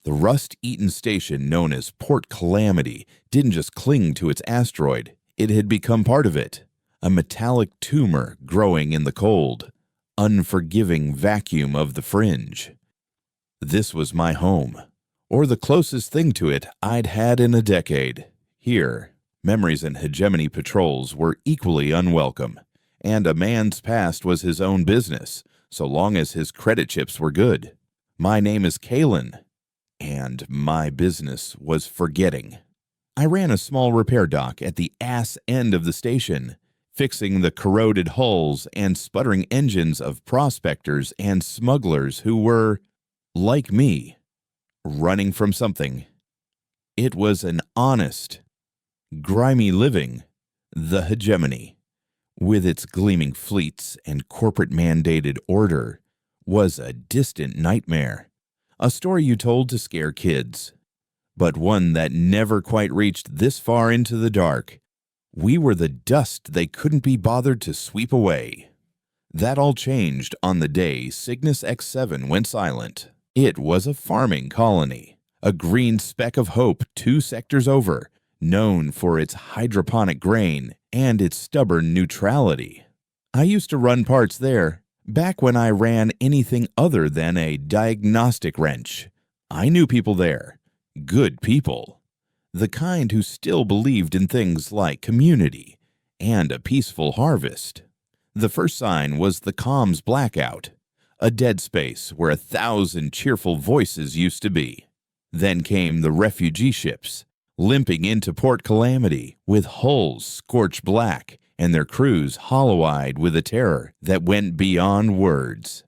The rust-eaten station known as Port Calamity didn't just cling to its asteroid, it had become part of it, a metallic tumor growing in the cold, unforgiving vacuum of the fringe. This was my home, or the closest thing to it I'd had in a decade. Here, memories and hegemony patrols were equally unwelcome, and a man's past was his own business, so long as his credit chips were good. My name is Kalen, and my business was forgetting. I ran a small repair dock at the ass end of the station, fixing the corroded hulls and sputtering engines of prospectors and smugglers who were, like me, running from something. It was an honest, grimy living, the hegemony, with its gleaming fleets and corporate-mandated order, was a distant nightmare, a story you told to scare kids, but one that never quite reached this far into the dark. We were the dust they couldn't be bothered to sweep away. That all changed on the day Cygnus X7 went silent. It was a farming colony, a green speck of hope 2 sectors over, known for its hydroponic grain and its stubborn neutrality. I used to run parts there, back when I ran anything other than a diagnostic wrench. I knew people there, good people, the kind who still believed in things like community and a peaceful harvest. The first sign was the comms blackout, a dead space where 1,000 cheerful voices used to be. Then came the refugee ships, limping into Port Calamity with hulls scorched black and their crews hollow-eyed with a terror that went beyond words.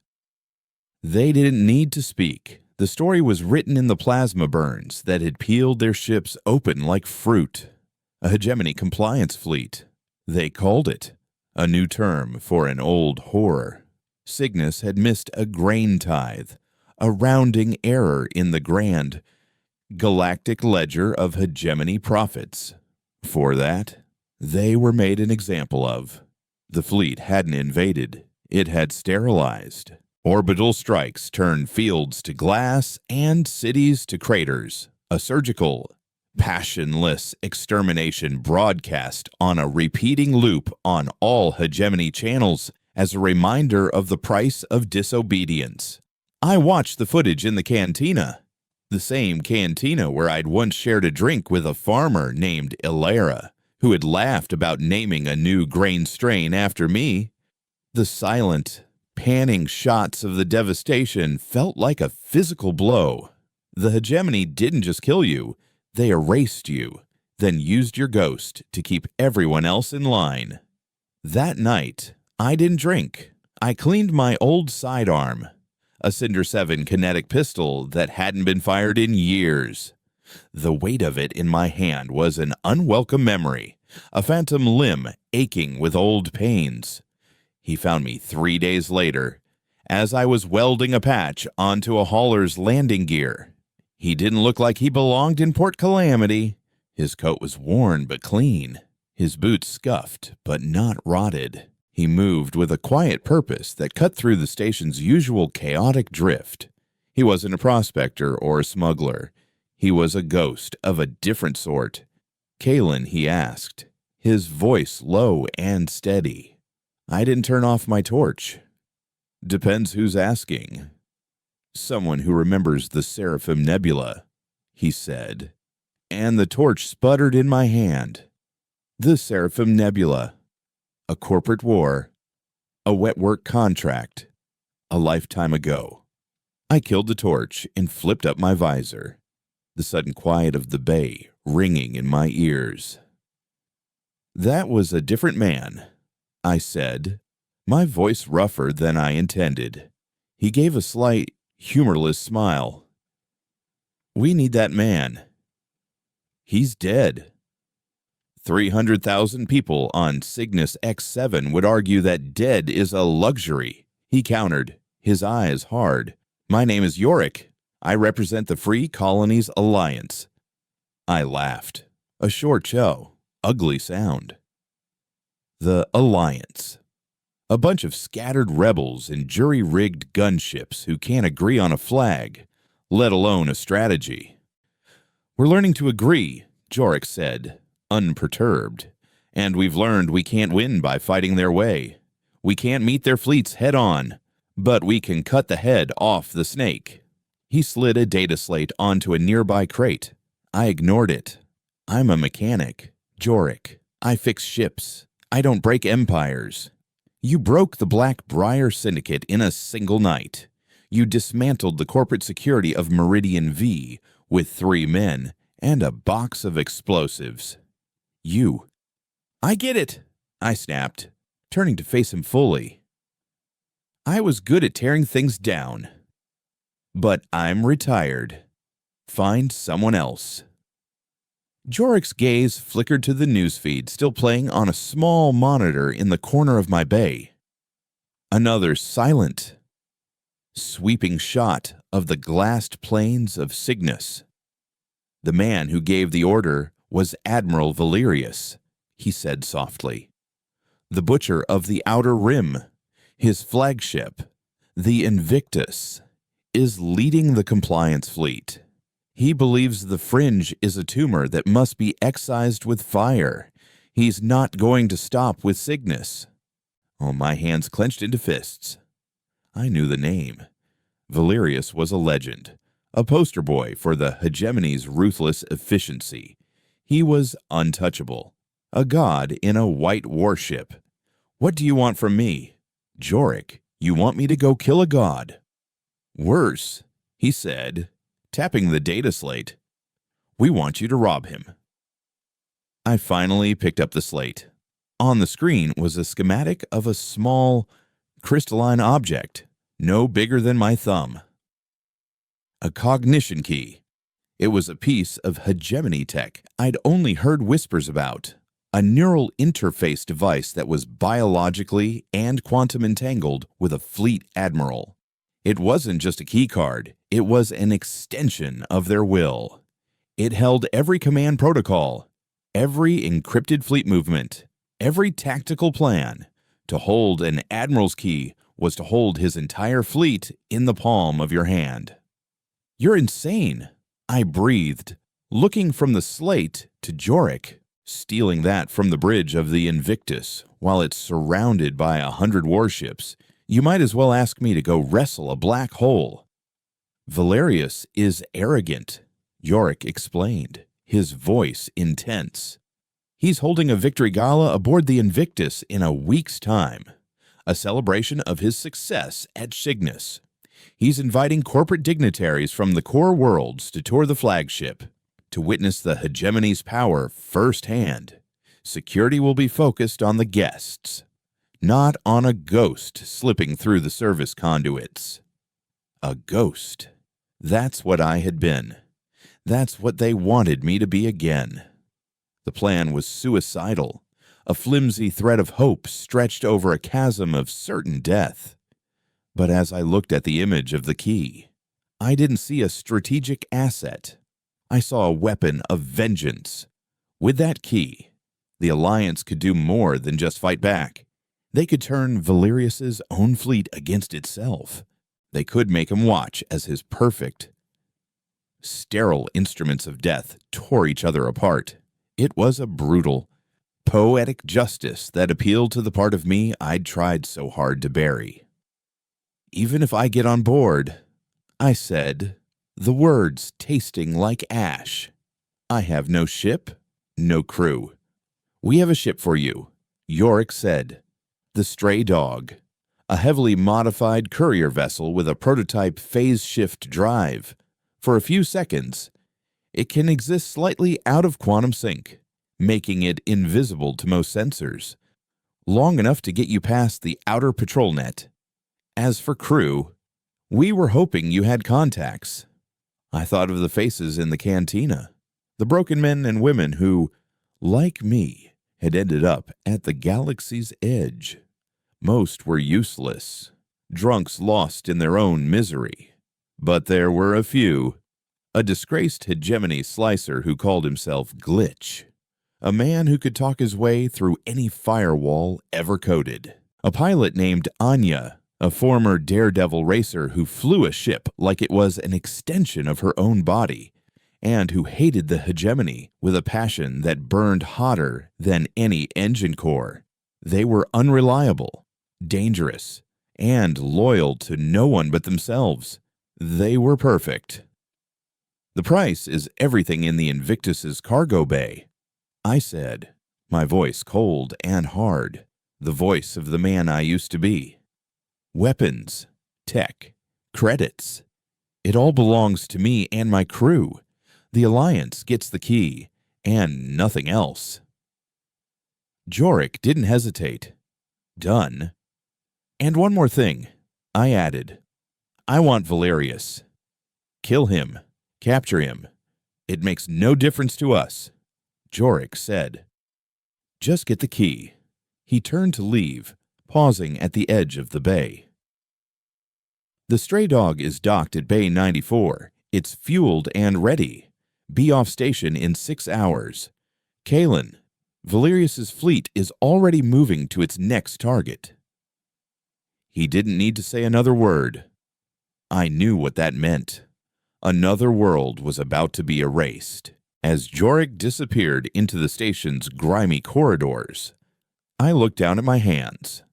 They didn't need to speak. The story was written in the plasma burns that had peeled their ships open like fruit. A hegemony compliance fleet. They called it, a new term for an old horror. Cygnus had missed a grain tithe, a rounding error in the grand Galactic ledger of hegemony profits. For that, they were made an example of. The fleet hadn't invaded, it had sterilized. Orbital strikes turned fields to glass and cities to craters. A surgical, passionless extermination broadcast on a repeating loop on all hegemony channels as a reminder of the price of disobedience. I watched the footage in the cantina. The same cantina where I'd once shared a drink with a farmer named Ilara, who had laughed about naming a new grain strain after me. The silent, panning shots of the devastation felt like a physical blow. The hegemony didn't just kill you, they erased you, then used your ghost to keep everyone else in line. That night, I didn't drink. I cleaned my old sidearm, a Cinder 7 kinetic pistol that hadn't been fired in years. The weight of it in my hand was an unwelcome memory, a phantom limb aching with old pains. He found me 3 days later, as I was welding a patch onto a hauler's landing gear. He didn't look like he belonged in Port Calamity. His coat was worn but clean, his boots scuffed but not rotted. He moved with a quiet purpose that cut through the station's usual chaotic drift. He wasn't a prospector or a smuggler. He was a ghost of a different sort. Kalen, he asked, his voice low and steady. I didn't turn off my torch. Depends who's asking. Someone who remembers the Seraphim Nebula, he said, and the torch sputtered in my hand. The Seraphim Nebula. A corporate war, a wet work contract, a lifetime ago. I killed the torch and flipped up my visor, the sudden quiet of the bay ringing in my ears. That was a different man, I said, my voice rougher than I intended. He gave a slight, humorless smile. We need that man. He's dead. 300,000 people on Cygnus X7 would argue that dead is a luxury. He countered, his eyes hard. My name is Yorick. I represent the Free Colonies Alliance. I laughed. A short show. Ugly sound. The Alliance. A bunch of scattered rebels and jury-rigged gunships who can't agree on a flag, let alone a strategy. We're learning to agree, Jorek said, unperturbed. And we've learned we can't win by fighting their way. We can't meet their fleets head-on, but we can cut the head off the snake. He slid a data slate onto a nearby crate. I ignored it. I'm a mechanic, Jorek. I fix ships. I don't break empires. You broke the Black Briar Syndicate in a single night. You dismantled the corporate security of Meridian V with 3 men and a box of explosives. You. I get it, I snapped, turning to face him fully. I was good at tearing things down. But I'm retired. Find someone else. Jorek's gaze flickered to the newsfeed still playing on a small monitor in the corner of my bay. Another silent, sweeping shot of the glassed plains of Cygnus. The man who gave the order was Admiral Valerius, he said softly. The Butcher of the Outer Rim, his flagship, the Invictus, is leading the compliance fleet. He believes the Fringe is a tumor that must be excised with fire. He's not going to stop with Cygnus. Oh, my hands clenched into fists. I knew the name. Valerius was a legend, a poster boy for the hegemony's ruthless efficiency. He was untouchable, a god in a white warship. What do you want from me? Jorek, you want me to go kill a god? Worse, he said, tapping the data slate. We want you to rob him. I finally picked up the slate. On the screen was a schematic of a small, crystalline object, no bigger than my thumb. A cognition key. It was a piece of hegemony tech I'd only heard whispers about. A neural interface device that was biologically and quantum entangled with a fleet admiral. It wasn't just a keycard, it was an extension of their will. It held every command protocol, every encrypted fleet movement, every tactical plan. To hold an admiral's key was to hold his entire fleet in the palm of your hand. You're insane, I breathed, looking from the slate to Jorek, stealing that from the bridge of the Invictus while it's surrounded by 100 warships. You might as well ask me to go wrestle a black hole. Valerius is arrogant, Jorek explained, his voice intense. He's holding a victory gala aboard the Invictus in a week's time, a celebration of his success at Cygnus. He's inviting corporate dignitaries from the core worlds to tour the flagship, to witness the hegemony's power firsthand. Security will be focused on the guests, not on a ghost slipping through the service conduits. A ghost. That's what I had been. That's what they wanted me to be again. The plan was suicidal, a flimsy thread of hope stretched over a chasm of certain death. But as I looked at the image of the key, I didn't see a strategic asset. I saw a weapon of vengeance. With that key, the Alliance could do more than just fight back. They could turn Valerius's own fleet against itself. They could make him watch as his perfect, sterile instruments of death tore each other apart. It was a brutal, poetic justice that appealed to the part of me I'd tried so hard to bury. Even if I get on board, I said, the words tasting like ash. I have no ship, no crew. We have a ship for you, Jorek said. The Stray Dog, a heavily modified courier vessel with a prototype phase shift drive. For a few seconds, it can exist slightly out of quantum sync, making it invisible to most sensors, long enough to get you past the outer patrol net. As for crew, we were hoping you had contacts. I thought of the faces in the cantina, the broken men and women who, like me, had ended up at the galaxy's edge. Most were useless, drunks lost in their own misery. But there were a few. A disgraced hegemony slicer who called himself Glitch. A man who could talk his way through any firewall ever coded. A pilot named Anya, a former daredevil racer who flew a ship like it was an extension of her own body, and who hated the hegemony with a passion that burned hotter than any engine core. They were unreliable, dangerous, and loyal to no one but themselves. They were perfect. The price is everything in the Invictus's cargo bay, I said, my voice cold and hard, the voice of the man I used to be. Weapons, tech, credits. It all belongs to me and my crew. The Alliance gets the key, and nothing else. Jorik didn't hesitate. Done. And one more thing, I added. I want Valerius. Kill him. Capture him. It makes no difference to us, Jorik said. Just get the key. He turned to leave, pausing at the edge of the bay. The stray dog is docked at Bay 94. It's fueled and ready. Be off station in 6 hours. Kalen, Valerius's fleet is already moving to its next target. He didn't need to say another word. I knew what that meant. Another world was about to be erased. As Jorik disappeared into the station's grimy corridors, I looked down at my hands.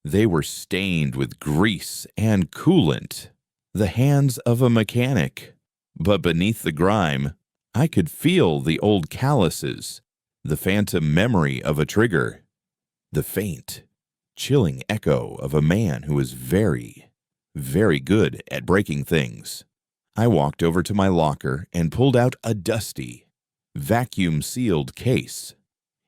They were stained with grease and coolant, the hands of a mechanic. But beneath the grime, I could feel the old calluses, the phantom memory of a trigger, the faint, chilling echo of a man who was very, very good at breaking things. I walked over to my locker and pulled out a dusty, vacuum-sealed case.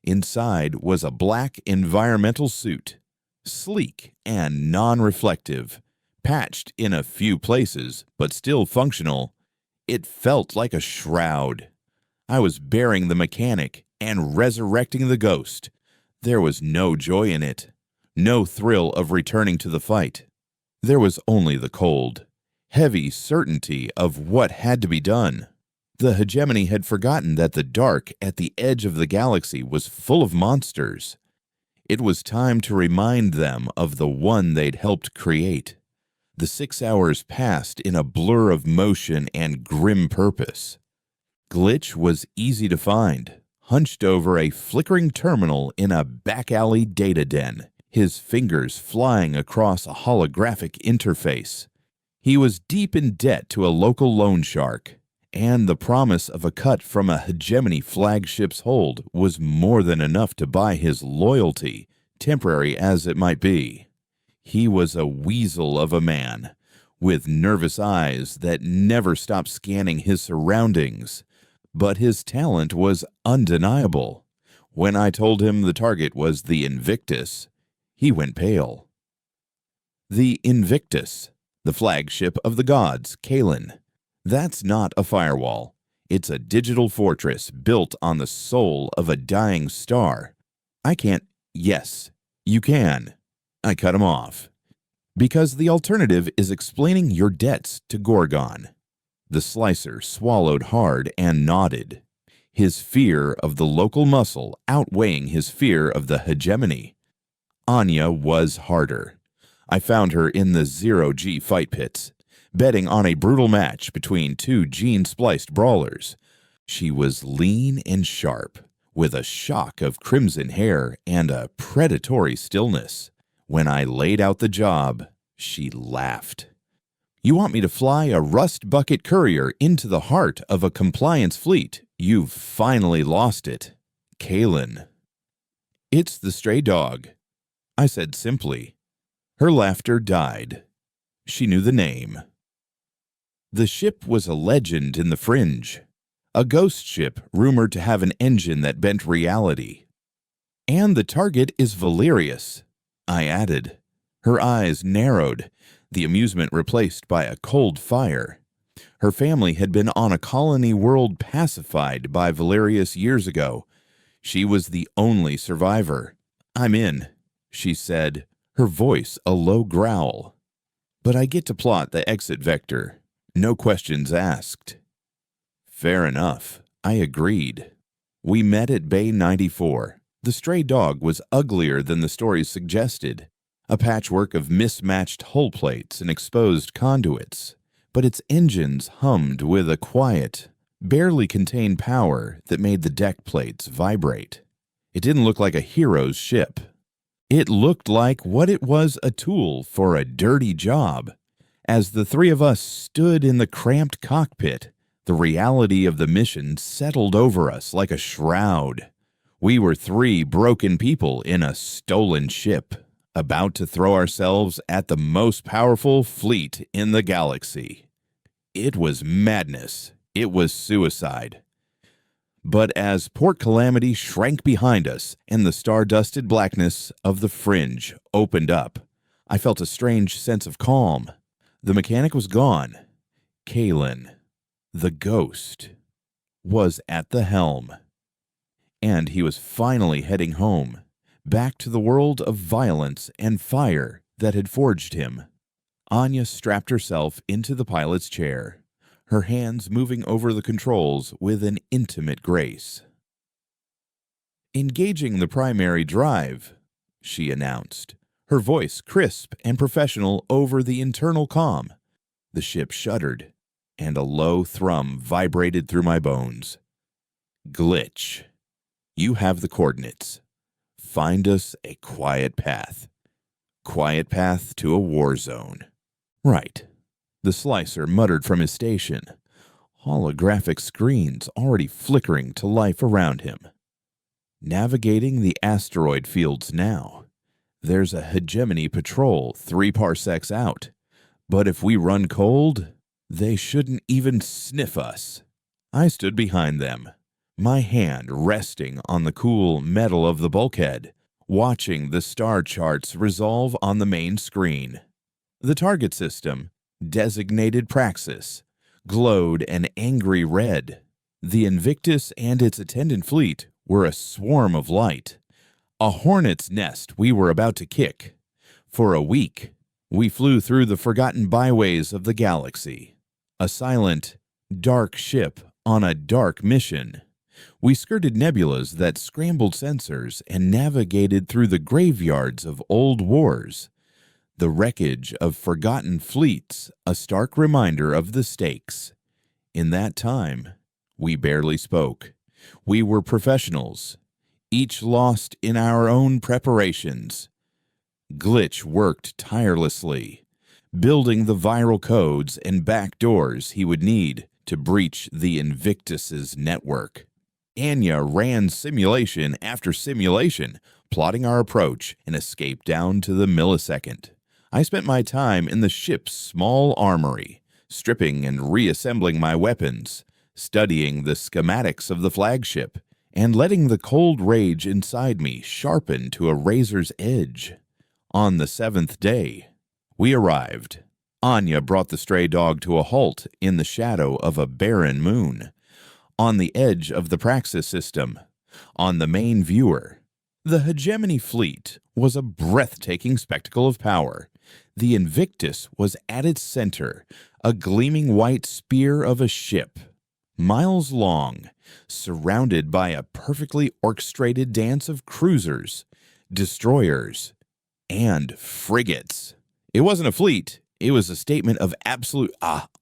Inside was a black environmental suit, sleek and non-reflective, patched in a few places, but still functional. It felt like a shroud. I was bearing the mechanic and resurrecting the ghost. There was no joy in it, no thrill of returning to the fight. There was only the cold, heavy certainty of what had to be done. The hegemony had forgotten that the dark at the edge of the galaxy was full of monsters. It was time to remind them of the one they'd helped create. The 6 hours passed in a blur of motion and grim purpose. Glitch was easy to find, hunched over a flickering terminal in a back-alley data den, his fingers flying across a holographic interface. He was deep in debt to a local loan shark, and the promise of a cut from a hegemony flagship's hold was more than enough to buy his loyalty, temporary as it might be. He was a weasel of a man, with nervous eyes that never stopped scanning his surroundings. But his talent was undeniable. When I told him the target was the Invictus, he went pale. The Invictus, the flagship of the gods, Kalen. That's not a firewall. It's a digital fortress built on the soul of a dying star. I can't. Yes, you can. I cut him off. Because the alternative is explaining your debts to Gorgon. The slicer swallowed hard and nodded, his fear of the local muscle outweighing his fear of the hegemony. Anya was harder. I found her in the 0G fight pits, betting on a brutal match between two gene-spliced brawlers. She was lean and sharp, with a shock of crimson hair and a predatory stillness. When I laid out the job, she laughed. You want me to fly a rust bucket courier into the heart of a compliance fleet? You've finally lost it. Kalen. It's the stray dog, I said simply. Her laughter died. She knew the name. The ship was a legend in the fringe, a ghost ship rumored to have an engine that bent reality. And the target is Valerius, I added. Her eyes narrowed, the amusement replaced by a cold fire. Her family had been on a colony world pacified by Valerius years ago. She was the only survivor. I'm in, she said, her voice a low growl. But I get to plot the exit vector. No questions asked. Fair enough, I agreed. We met at Bay 94. The stray dog was uglier than the stories suggested. a patchwork of mismatched hull plates and exposed conduits, but its engines hummed with a quiet, barely contained power that made the deck plates vibrate. It didn't look like a hero's ship. It looked like what it was, a tool for a dirty job. As the three of us stood in the cramped cockpit, the reality of the mission settled over us like a shroud. We were three broken people in a stolen ship, about to throw ourselves at the most powerful fleet in the galaxy. It was madness. It was suicide. But as Port Calamity shrank behind us and the star-dusted blackness of the fringe opened up, I felt a strange sense of calm. The mechanic was gone. Kalen, the ghost, was at the helm. And he was finally heading home, back to the world of violence and fire that had forged him. Anya strapped herself into the pilot's chair, her hands moving over the controls with an intimate grace. "Engaging the primary drive," she announced, her voice crisp and professional over the internal comm. The ship shuddered, and a low thrum vibrated through my bones. "Glitch, you have the coordinates. Find us a quiet path. Quiet path to a war zone." "Right," the slicer muttered from his station, holographic screens already flickering to life around him. "Navigating the asteroid fields now. There's a hegemony patrol 3 parsecs out, but if we run cold, they shouldn't even sniff us." I stood behind them, my hand resting on the cool metal of the bulkhead, watching the star charts resolve on the main screen. The target system, designated Praxis, glowed an angry red. The Invictus and its attendant fleet were a swarm of light, a hornet's nest we were about to kick. For a week, we flew through the forgotten byways of the galaxy, a silent, dark ship on a dark mission. We skirted nebulas that scrambled sensors and navigated through the graveyards of old wars. The wreckage of forgotten fleets, a stark reminder of the stakes. In that time, we barely spoke. We were professionals, each lost in our own preparations. Glitch worked tirelessly, building the viral codes and backdoors he would need to breach the Invictus's network. Anya ran simulation after simulation, plotting our approach and escape down to the millisecond. I spent my time in the ship's small armory, stripping and reassembling my weapons, studying the schematics of the flagship, and letting the cold rage inside me sharpen to a razor's edge. On the 7th day, we arrived. Anya brought the stray dog to a halt in the shadow of a barren moon. On the edge of the Praxis system, on the main viewer, the hegemony fleet was a breathtaking spectacle of power. The Invictus was at its center, a gleaming white spear of a ship, miles long, surrounded by a perfectly orchestrated dance of cruisers, destroyers, and frigates. It wasn't a fleet, it was a statement of absolute,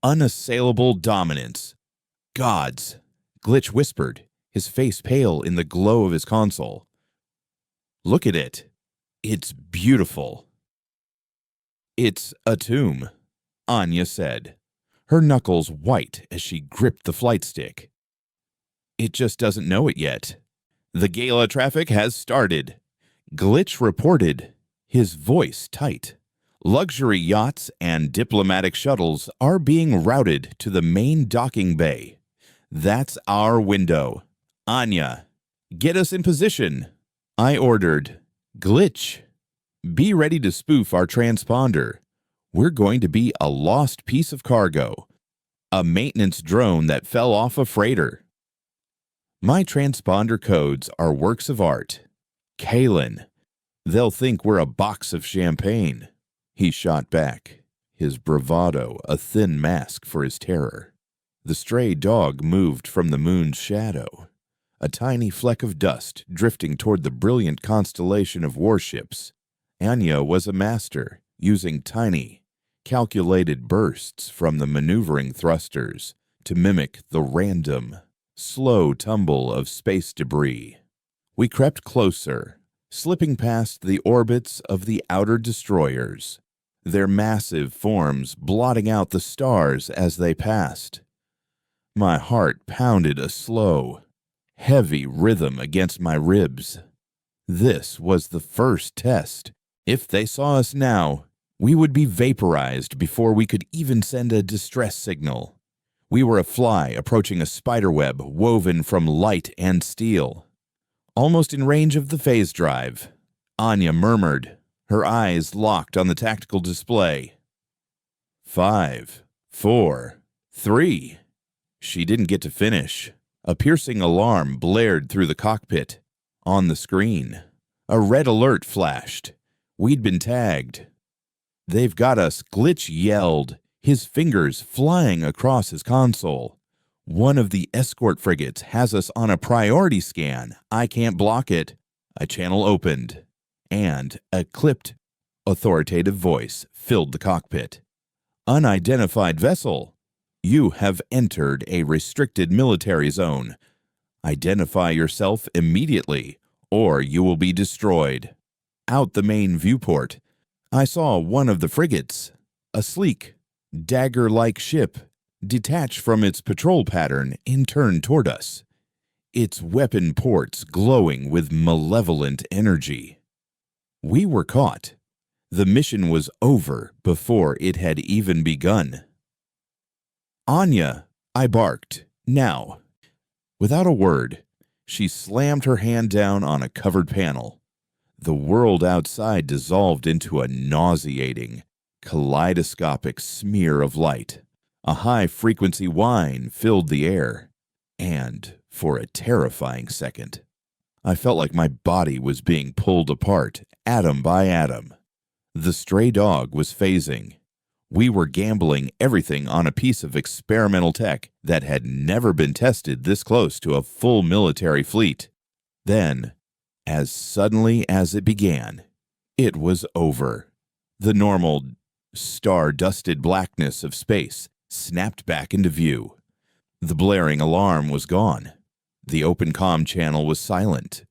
unassailable dominance. "Gods," Glitch whispered, his face pale in the glow of his console. "Look at it. It's beautiful." "It's a tomb," Anya said, her knuckles white as she gripped the flight stick. "It just doesn't know it yet. The gala traffic has started," Glitch reported, his voice tight. "Luxury yachts and diplomatic shuttles are being routed to the main docking bay. That's our window. Anya, get us in position." I ordered, "Glitch, be ready to spoof our transponder. We're going to be a lost piece of cargo, a maintenance drone that fell off a freighter." "My transponder codes are works of art. Kalen, they'll think we're a box of champagne," he shot back, his bravado a thin mask for his terror. The stray dog moved from the moon's shadow, a tiny fleck of dust drifting toward the brilliant constellation of warships. Anya was a master, using tiny, calculated bursts from the maneuvering thrusters to mimic the random, slow tumble of space debris. We crept closer, slipping past the orbits of the outer destroyers, their massive forms blotting out the stars as they passed. My heart pounded a slow, heavy rhythm against my ribs. This was the first test. If they saw us now, we would be vaporized before we could even send a distress signal. We were a fly approaching a spiderweb woven from light and steel. Almost in range of the phase drive, Anya murmured, her eyes locked on the tactical display. 5, 4, 3. She didn't get to finish. A piercing alarm blared through the cockpit. On the screen, a red alert flashed. We'd been tagged. "They've got us," Glitch yelled, his fingers flying across his console. "One of the escort frigates has us on a priority scan. I can't block it." A channel opened, and a clipped, authoritative voice filled the cockpit. "Unidentified vessel. You have entered a restricted military zone. Identify yourself immediately, or you will be destroyed." Out the main viewport, I saw one of the frigates, a sleek, dagger-like ship, detach from its patrol pattern and turn toward us, its weapon ports glowing with malevolent energy. We were caught. The mission was over before it had even begun. "Anya," I barked, "now." Without a word, she slammed her hand down on a covered panel. The world outside dissolved into a nauseating, kaleidoscopic smear of light. A high-frequency whine filled the air, and, for a terrifying second, I felt like my body was being pulled apart, atom by atom. The stray dog was phasing. We were gambling everything on a piece of experimental tech that had never been tested this close to a full military fleet. Then, as suddenly as it began, it was over. The normal, star-dusted blackness of space snapped back into view. The blaring alarm was gone. The open comm channel was silent.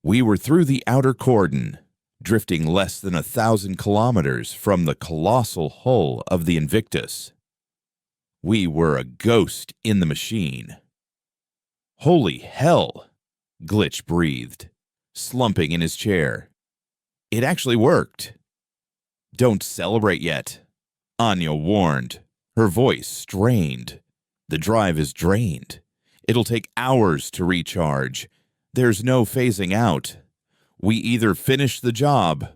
We were through the outer cordon, drifting less than 1,000 kilometers from the colossal hull of the Invictus. We were a ghost in the machine. "Holy hell," Glitch breathed, slumping in his chair. "It actually worked." "Don't celebrate yet," Anya warned, her voice strained. "The drive is drained. It'll take hours to recharge. There's no phasing out. We either finish the job,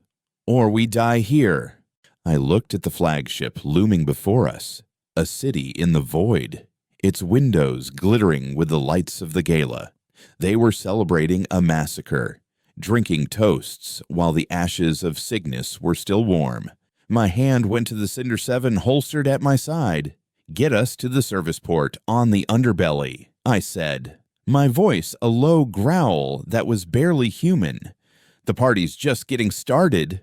or we die here." I looked at the flagship looming before us, a city in the void, its windows glittering with the lights of the gala. They were celebrating a massacre, drinking toasts while the ashes of Cygnus were still warm. My hand went to the Cinder 7 holstered at my side. "Get us to the service port on the underbelly," I said, my voice a low growl that was barely human. "The party's just getting started."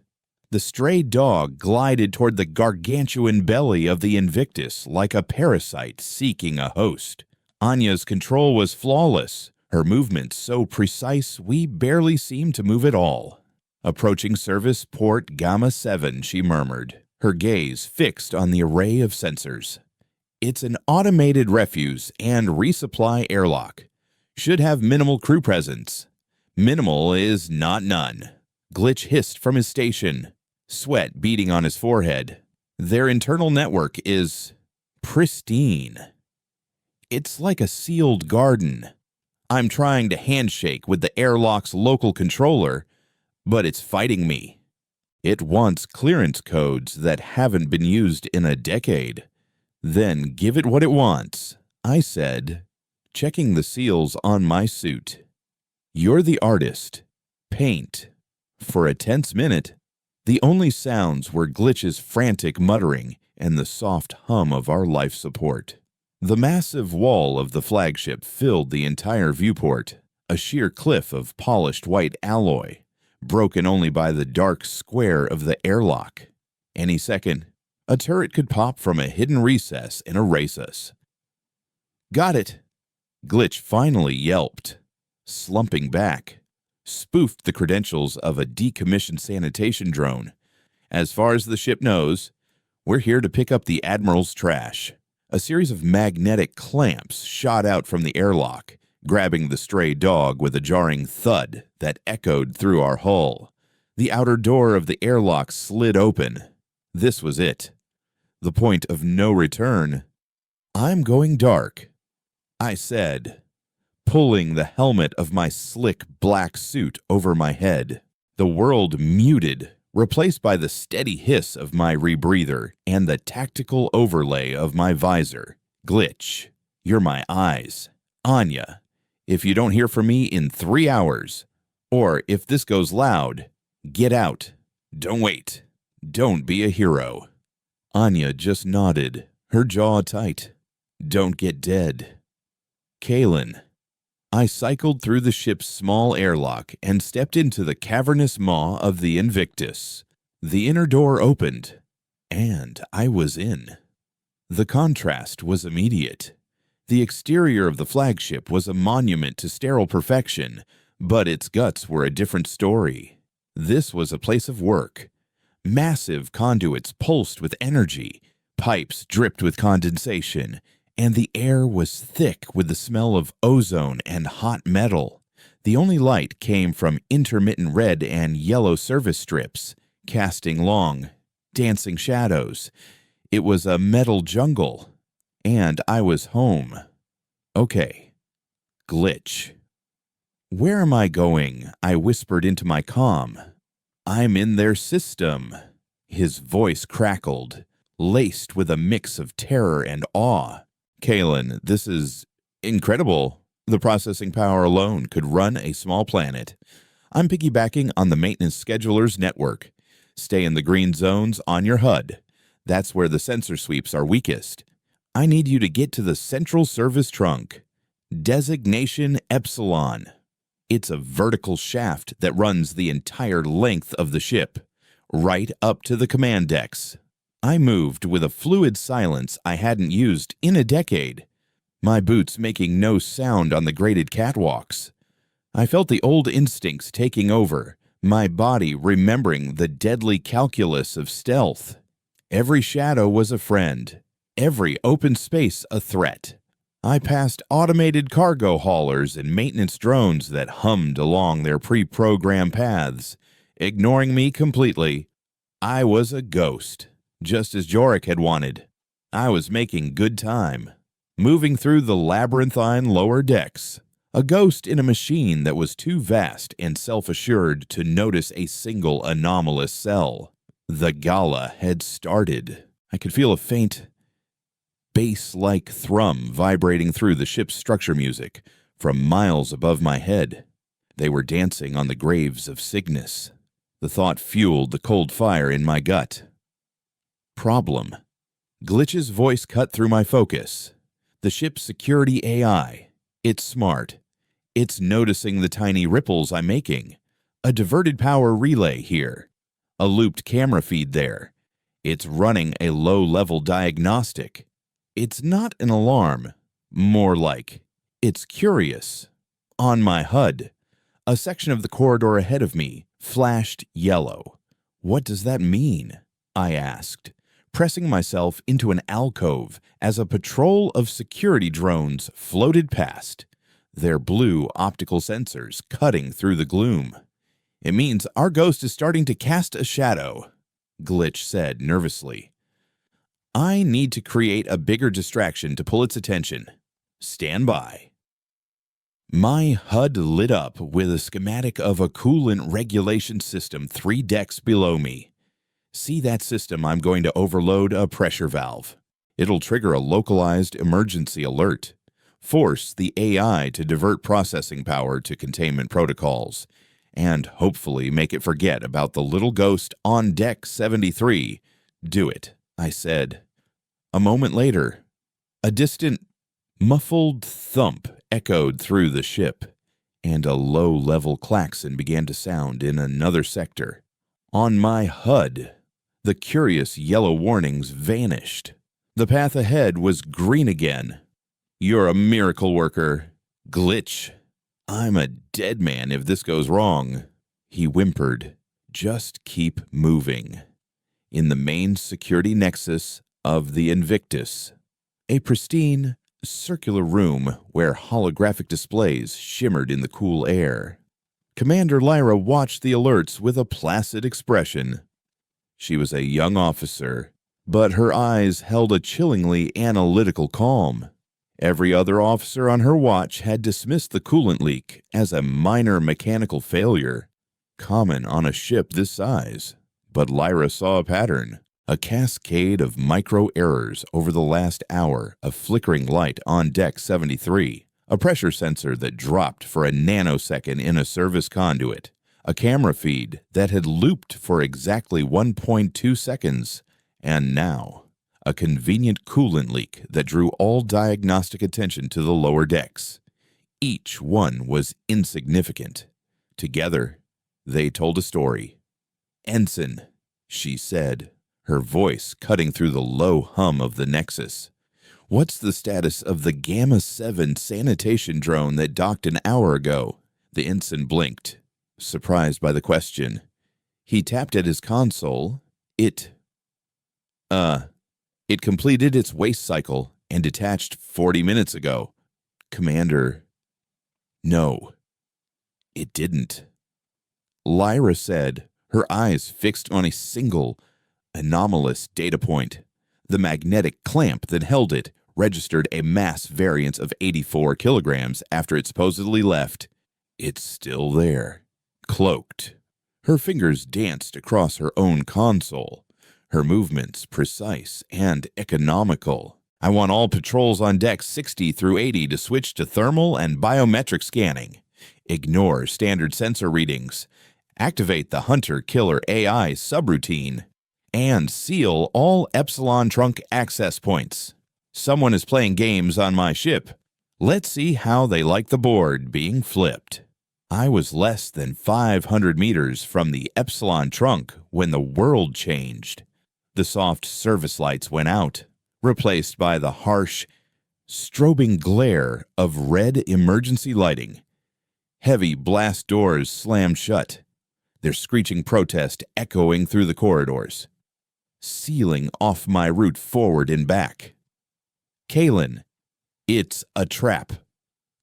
The stray dog glided toward the gargantuan belly of the Invictus like a parasite seeking a host. Anya's control was flawless, her movements so precise we barely seemed to move at all. "Approaching service port Gamma 7, she murmured, her gaze fixed on the array of sensors. "It's an automated refuse and resupply airlock. Should have minimal crew presence." "Minimal is not none," Glitch hissed from his station, sweat beading on his forehead. "Their internal network is pristine. It's like a sealed garden. I'm trying to handshake with the airlock's local controller, but it's fighting me. It wants clearance codes that haven't been used in a decade. Then give it what it wants," I said, checking the seals on my suit. "You're the artist. Paint." For a tense minute, the only sounds were Glitch's frantic muttering and the soft hum of our life support. The massive wall of the flagship filled the entire viewport, a sheer cliff of polished white alloy, broken only by the dark square of the airlock. Any second, a turret could pop from a hidden recess and erase us. "Got it!" Glitch finally yelped, slumping back, spoofed the credentials of a decommissioned sanitation drone. "As far as the ship knows, we're here to pick up the Admiral's trash." A series of magnetic clamps shot out from the airlock, grabbing the stray dog with a jarring thud that echoed through our hull. The outer door of the airlock slid open. This was it. The point of no return. "I'm going dark," I said, pulling the helmet of my slick black suit over my head. The world muted, replaced by the steady hiss of my rebreather and the tactical overlay of my visor. "Glitch, you're my eyes. Anya, if you don't hear from me in 3 hours, or if this goes loud, get out. Don't wait. Don't be a hero." Anya just nodded, her jaw tight. "Don't get dead." Kalen. I cycled through the ship's small airlock and stepped into the cavernous maw of the Invictus. The inner door opened, and I was in. The contrast was immediate. The exterior of the flagship was a monument to sterile perfection, but its guts were a different story. This was a place of work. Massive conduits pulsed with energy, pipes dripped with condensation, and the air was thick with the smell of ozone and hot metal. The only light came from intermittent red and yellow service strips, casting long, dancing shadows. It was a metal jungle, and I was home. Okay. Glitch. "Where am I going?" I whispered into my comm. "I'm in their system." His voice crackled, laced with a mix of terror and awe. "Kalen, this is incredible. The processing power alone could run a small planet. I'm piggybacking on the maintenance scheduler's network. Stay in the green zones on your HUD. That's where the sensor sweeps are weakest. I need you to get to the central service trunk. Designation Epsilon. It's a vertical shaft that runs the entire length of the ship, right up to the command decks." I moved with a fluid silence I hadn't used in a decade, my boots making no sound on the graded catwalks. I felt the old instincts taking over, my body remembering the deadly calculus of stealth. Every shadow was a friend, every open space a threat. I passed automated cargo haulers and maintenance drones that hummed along their pre-programmed paths, ignoring me completely. I was a ghost. Just as Jorik had wanted. I was making good time, moving through the labyrinthine lower decks, a ghost in a machine that was too vast and self-assured to notice a single anomalous cell. The gala had started. I could feel a faint, bass-like thrum vibrating through the ship's structure music from miles above my head. They were dancing on the graves of Cygnus. The thought fueled the cold fire in my gut. Problem. Glitch's voice cut through my focus. The ship's security AI. It's smart. It's noticing the tiny ripples I'm making. A diverted power relay here. A looped camera feed there. It's running a low-level diagnostic. It's not an alarm. More like, it's curious. On my HUD, a section of the corridor ahead of me flashed yellow. "What does that mean?" I asked, pressing myself into an alcove as a patrol of security drones floated past, their blue optical sensors cutting through the gloom. "It means our ghost is starting to cast a shadow," Glitch said nervously. "I need to create a bigger distraction to pull its attention. Stand by." My HUD lit up with a schematic of a coolant regulation system 3 decks below me. "See that system? I'm going to overload a pressure valve. It'll trigger a localized emergency alert, force the AI to divert processing power to containment protocols, and hopefully make it forget about the little ghost on deck 73. Do it," I said. A moment later, a distant, muffled thump echoed through the ship. and a low-level klaxon began to sound in another sector. On my HUD, the curious yellow warnings vanished. The path ahead was green again. "You're a miracle worker. Glitch. I'm a dead man if this goes wrong." He whimpered. "Just keep moving." In the main security nexus of the Invictus, a pristine, circular room where holographic displays shimmered in the cool air, Commander Lyra watched the alerts with a placid expression. She was a young officer, but her eyes held a chillingly analytical calm. Every other officer on her watch had dismissed the coolant leak as a minor mechanical failure, common on a ship this size. But Lyra saw a pattern, a cascade of micro-errors over the last hour of flickering light on Deck 73, a pressure sensor that dropped for a nanosecond in a service conduit, a camera feed that had looped for exactly 1.2 seconds, and now a convenient coolant leak that drew all diagnostic attention to the lower decks. Each one was insignificant. Together, they told a story. "Ensign," she said, her voice cutting through the low hum of the Nexus. "What's the status of the Gamma 7 sanitation drone that docked an hour ago?" The ensign blinked, surprised by the question. He tapped at his console. It completed its waste cycle and detached 40 minutes ago. Commander, no, it didn't. Lyra said, her eyes fixed on a single, anomalous data point. The magnetic clamp that held it registered a mass variance of 84 kilograms after it supposedly left. It's still there, cloaked. Her fingers danced across her own console, her movements precise and economical. "I want all patrols on deck 60 through 80 to switch to thermal and biometric scanning. Ignore standard sensor readings. Activate the Hunter-Killer AI subroutine. And seal all Epsilon trunk access points. Someone is playing games on my ship. Let's see how they like the board being flipped." I was less than 500 meters from the Epsilon trunk when the world changed. The soft service lights went out, replaced by the harsh, strobing glare of red emergency lighting. Heavy blast doors slammed shut, their screeching protest echoing through the corridors, sealing off my route forward and back. "Kalen, it's a trap."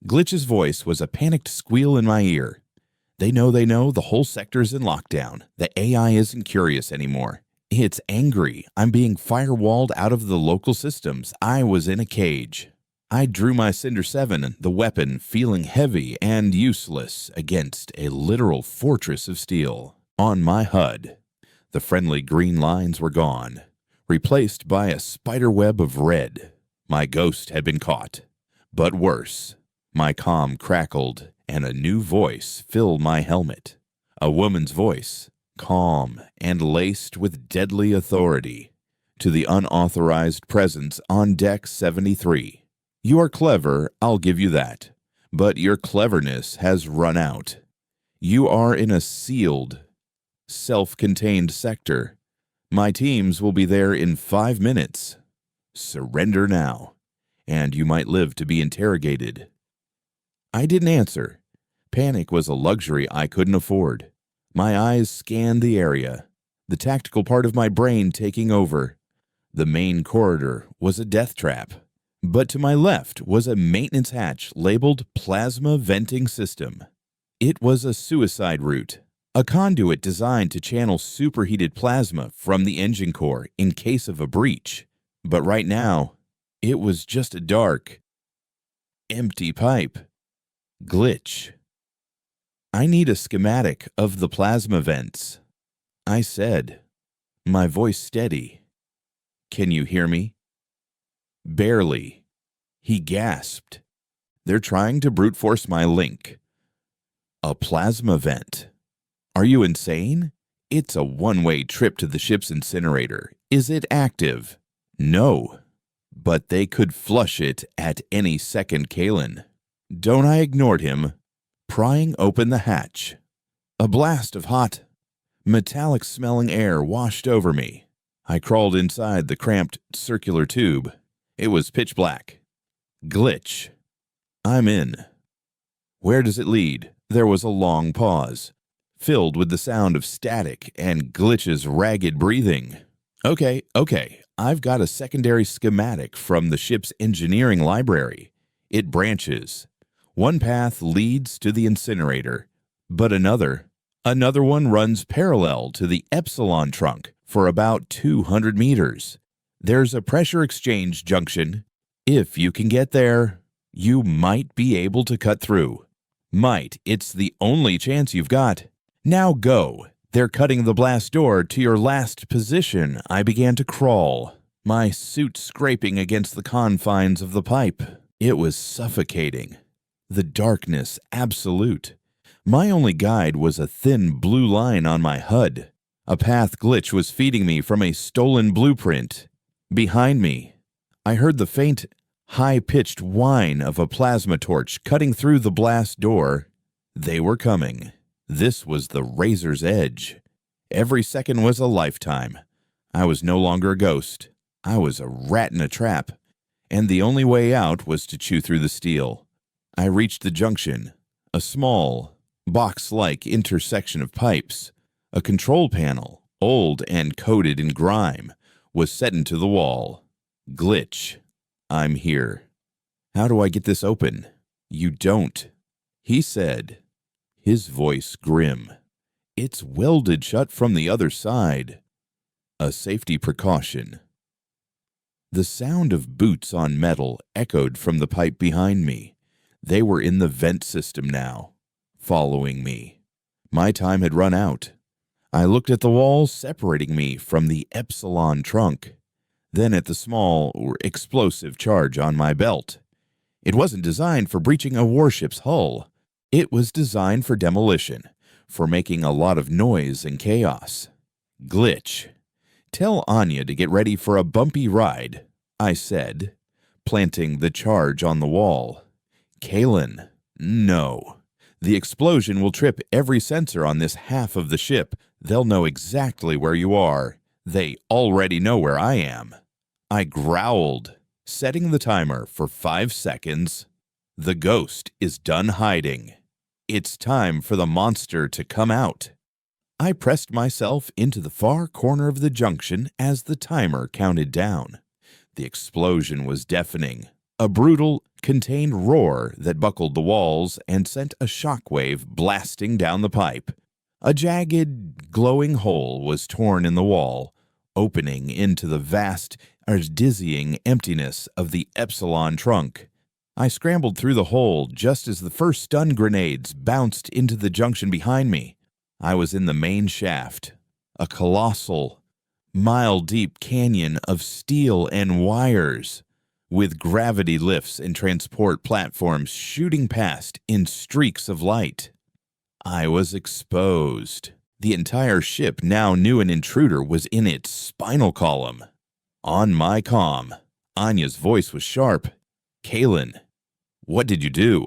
Glitch's voice was a panicked squeal in my ear. They know the whole sector's in lockdown. The AI isn't curious anymore. It's angry. I'm being firewalled out of the local systems. I was in a cage. I drew my Cinder 7, the weapon feeling heavy and useless against a literal fortress of steel. On my HUD, the friendly green lines were gone, replaced by a spiderweb of red. My ghost had been caught. But worse, my comm crackled and a new voice filled my helmet. A woman's voice, calm and laced with deadly authority. To the unauthorized presence on Deck 73. "You are clever, I'll give you that. But your cleverness has run out. You are in a sealed, self-contained sector. My teams will be there in 5 minutes. Surrender now, and you might live to be interrogated." I didn't answer. Panic was a luxury I couldn't afford. My eyes scanned the area, the tactical part of my brain taking over. The main corridor was a death trap, but to my left was a maintenance hatch labeled Plasma Venting System. It was a suicide route, a conduit designed to channel superheated plasma from the engine core in case of a breach. But right now, it was just a dark, empty pipe. Glitch. "I need a schematic of the plasma vents," I said, my voice steady. "Can you hear me?" "Barely." He gasped. "They're trying to brute force my link." "A plasma vent? Are you insane? It's a one-way trip to the ship's incinerator. Is it active?" "No, but they could flush it at any second, Kalen." Don't I ignored him? prying open the hatch. A blast of hot, metallic-smelling air washed over me. I crawled inside the cramped circular tube. It was pitch black. Glitch. I'm in. Where does it lead? There was a long pause, filled with the sound of static and Glitch's ragged breathing. Okay, I've got a secondary schematic from the ship's engineering library. It branches. One path leads to the incinerator, but another one runs parallel to the Epsilon trunk for about 200 meters. There's a pressure exchange junction. If you can get there, you might be able to cut through. Might, it's the only chance you've got. Now go. They're cutting the blast door to your last position. I began to crawl, my suit scraping against the confines of the pipe. It was suffocating. The darkness absolute. My only guide was a thin blue line on my HUD. A path Glitch was feeding me from a stolen blueprint. Behind me, I heard the faint, high-pitched whine of a plasma torch cutting through the blast door. They were coming. This was the razor's edge. Every second was a lifetime. I was no longer a ghost. I was a rat in a trap, and the only way out was to chew through the steel. I reached the junction, a small, box-like intersection of pipes. A control panel, old and coated in grime, was set into the wall. Glitch. I'm here. How do I get this open? You don't. He said, his voice grim. It's welded shut from the other side. A safety precaution. The sound of boots on metal echoed from the pipe behind me. They were in the vent system now, following me. My time had run out. I looked at the wall separating me from the Epsilon trunk, then at the small, explosive charge on my belt. It wasn't designed for breaching a warship's hull. It was designed for demolition, for making a lot of noise and chaos. Glitch. Tell Anya to get ready for a bumpy ride, I said, planting the charge on the wall. Kalen. No. The explosion will trip every sensor on this half of the ship. They'll know exactly where you are. They already know where I am. I growled, setting the timer for 5 seconds. The ghost is done hiding. It's time for the monster to come out. I pressed myself into the far corner of the junction as the timer counted down. The explosion was deafening. A brutal, contained roar that buckled the walls and sent a shockwave blasting down the pipe. A jagged, glowing hole was torn in the wall, opening into the vast, dizzying emptiness of the Epsilon trunk. I scrambled through the hole just as the first stun grenades bounced into the junction behind me. I was in the main shaft, a colossal, mile-deep canyon of steel and wires, with gravity lifts and transport platforms shooting past in streaks of light. I was exposed. The entire ship now knew an intruder was in its spinal column. On my comm, Anya's voice was sharp. Kalen, what did you do?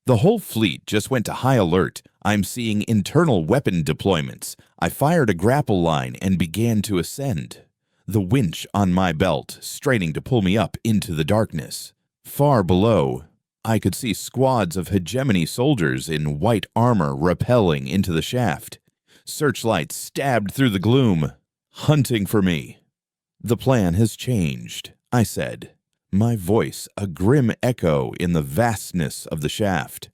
The whole fleet just went to high alert. I'm seeing internal weapon deployments. I fired a grapple line and began to ascend. The winch on my belt straining to pull me up into the darkness. Far below, I could see squads of hegemony soldiers in white armor rappelling into the shaft. Searchlights stabbed through the gloom, hunting for me. The plan has changed, I said, my voice a grim echo in the vastness of the shaft.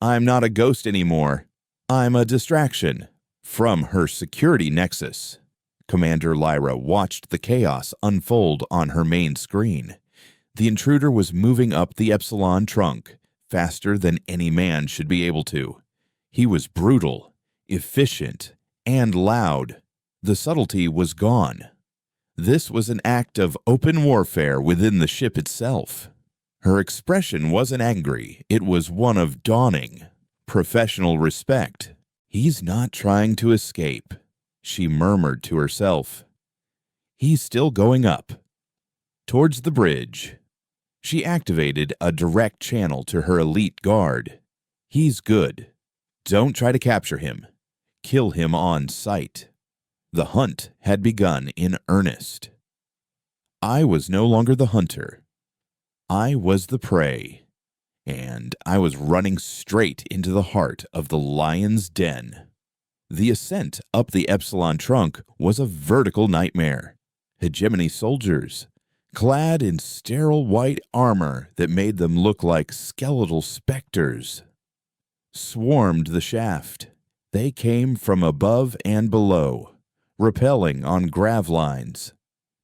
I'm not a ghost anymore. I'm a distraction. From her security nexus. Commander Lyra watched the chaos unfold on her main screen. The intruder was moving up the Epsilon trunk, faster than any man should be able to. He was brutal, efficient, and loud. The subtlety was gone. This was an act of open warfare within the ship itself. Her expression wasn't angry, it was one of dawning, professional respect. He's not trying to escape, she murmured to herself. He's still going up. Towards the bridge. She activated a direct channel to her elite guard. He's good. Don't try to capture him. Kill him on sight. The hunt had begun in earnest. I was no longer the hunter. I was the prey, and I was running straight into the heart of the lion's den. The ascent up the Epsilon trunk was a vertical nightmare. Hegemony soldiers, clad in sterile white armor that made them look like skeletal specters, swarmed the shaft. They came from above and below, rappelling on grav lines,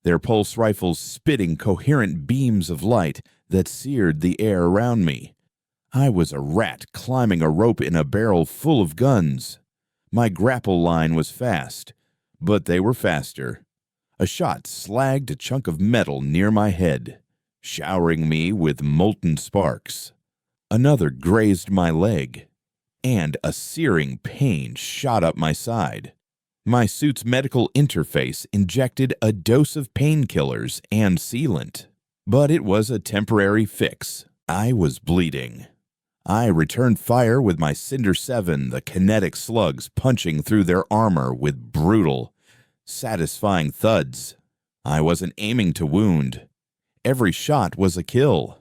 their pulse rifles spitting coherent beams of light that seared the air around me. I was a rat climbing a rope in a barrel full of guns. My grapple line was fast, but they were faster. A shot slagged a chunk of metal near my head, showering me with molten sparks. Another grazed my leg, and a searing pain shot up my side. My suit's medical interface injected a dose of painkillers and sealant, but it was a temporary fix. I was bleeding. I returned fire with my Cinder 7, the kinetic slugs punching through their armor with brutal, satisfying thuds. I wasn't aiming to wound. Every shot was a kill.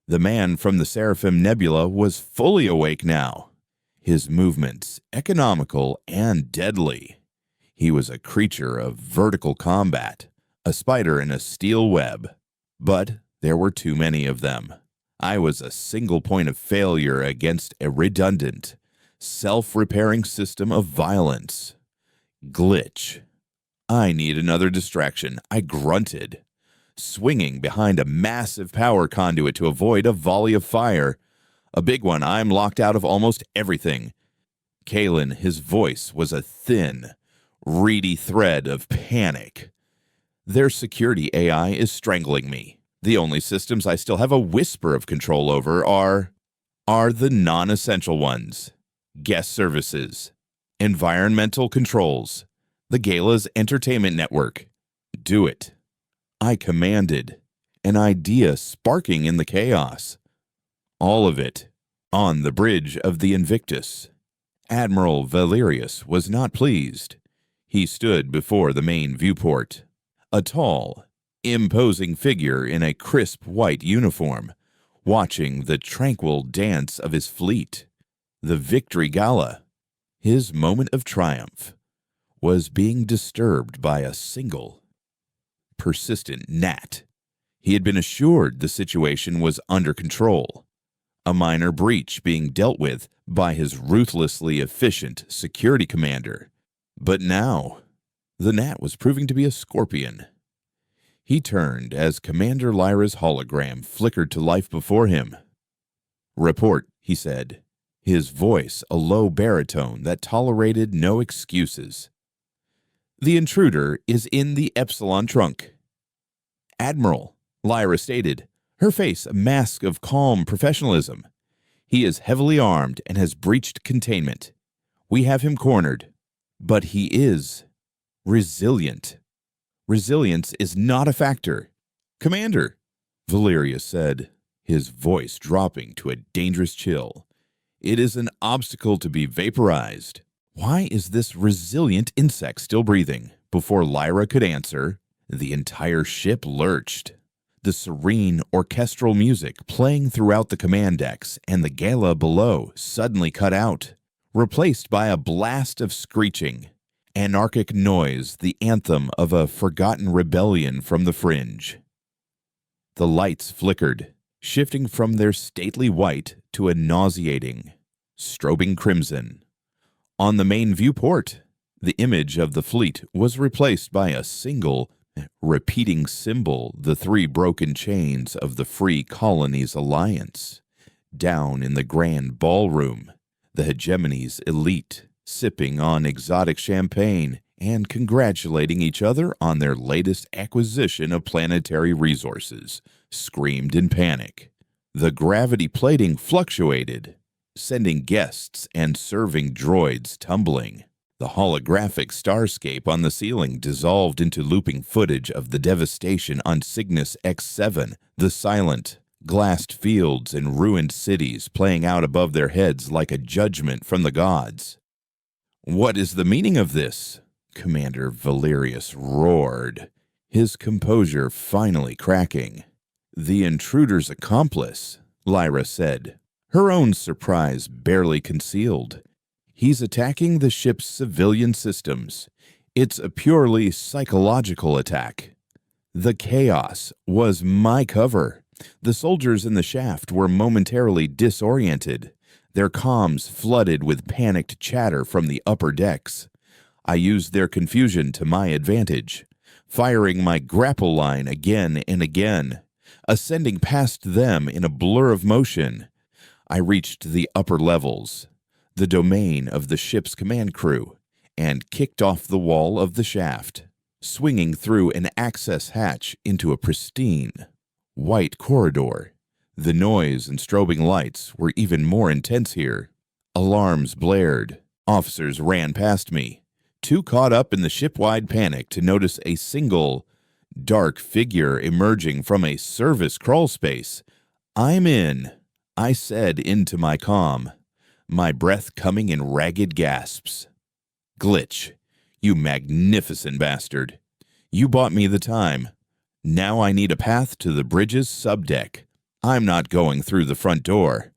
The man from the Seraphim Nebula was fully awake now, his movements economical and deadly. He was a creature of vertical combat, a spider in a steel web. But there were too many of them. I was a single point of failure against a redundant, self-repairing system of violence. Glitch. I need another distraction, I grunted, swinging behind a massive power conduit to avoid a volley of fire. A big one. I'm locked out of almost everything. Kalen, his voice was a thin, reedy thread of panic. Their security AI is strangling me. The only systems I still have a whisper of control over are the non-essential ones. Guest services, environmental controls, the Gala's entertainment network. Do it. I commanded, an idea sparking in the chaos. All of it on the bridge of the Invictus. Admiral Valerius was not pleased. He stood before the main viewport, a tall, imposing figure in a crisp white uniform, watching the tranquil dance of his fleet. The Victory Gala, his moment of triumph, was being disturbed by a single, persistent gnat. He had been assured the situation was under control, a minor breach being dealt with by his ruthlessly efficient security commander. But now, the gnat was proving to be a scorpion. He turned as Commander Lyra's hologram flickered to life before him. "Report," he said, his voice a low baritone that tolerated no excuses. "The intruder is in the Epsilon trunk." "Admiral," Lyra stated, her face a mask of calm professionalism. "He is heavily armed and has breached containment. We have him cornered. But he is resilient. Resilience is not a factor." "Commander," Valerius said, his voice dropping to a dangerous chill, "it is an obstacle to be vaporized." Why is this resilient insect still breathing? Before Lyra could answer, the entire ship lurched. The serene orchestral music playing throughout the command decks and the gala below suddenly cut out, replaced by a blast of screeching, anarchic noise, the anthem of a forgotten rebellion from the fringe. The lights flickered, shifting from their stately white to a nauseating, strobing crimson. On the main viewport, the image of the fleet was replaced by a single, repeating symbol, the three broken chains of the Free Colonies Alliance. Down in the grand ballroom, the hegemony's elite, sipping on exotic champagne and congratulating each other on their latest acquisition of planetary resources, screamed in panic. The gravity plating fluctuated, sending guests and serving droids tumbling. The holographic starscape on the ceiling dissolved into looping footage of the devastation on Cygnus X7, the silent, glassed fields and ruined cities playing out above their heads like a judgment from the gods. "What is the meaning of this?" Commander Valerius roared, his composure finally cracking. "The intruder's accomplice," Lyra said, her own surprise barely concealed. "He's attacking the ship's civilian systems. It's a purely psychological attack." The chaos was my cover. The soldiers in the shaft were momentarily disoriented, their comms flooded with panicked chatter from the upper decks. I used their confusion to my advantage, firing my grapple line again and again, ascending past them in a blur of motion. I reached the upper levels, the domain of the ship's command crew, and kicked off the wall of the shaft, swinging through an access hatch into a pristine, white corridor. The noise and strobing lights were even more intense here. Alarms blared. Officers ran past me, too caught up in the ship-wide panic to notice a single, dark figure emerging from a service crawl space. "I'm in," I said into my comm, my breath coming in ragged gasps. "Glitch, you magnificent bastard. You bought me the time. Now I need a path to the bridge's subdeck. I'm not going through the front door."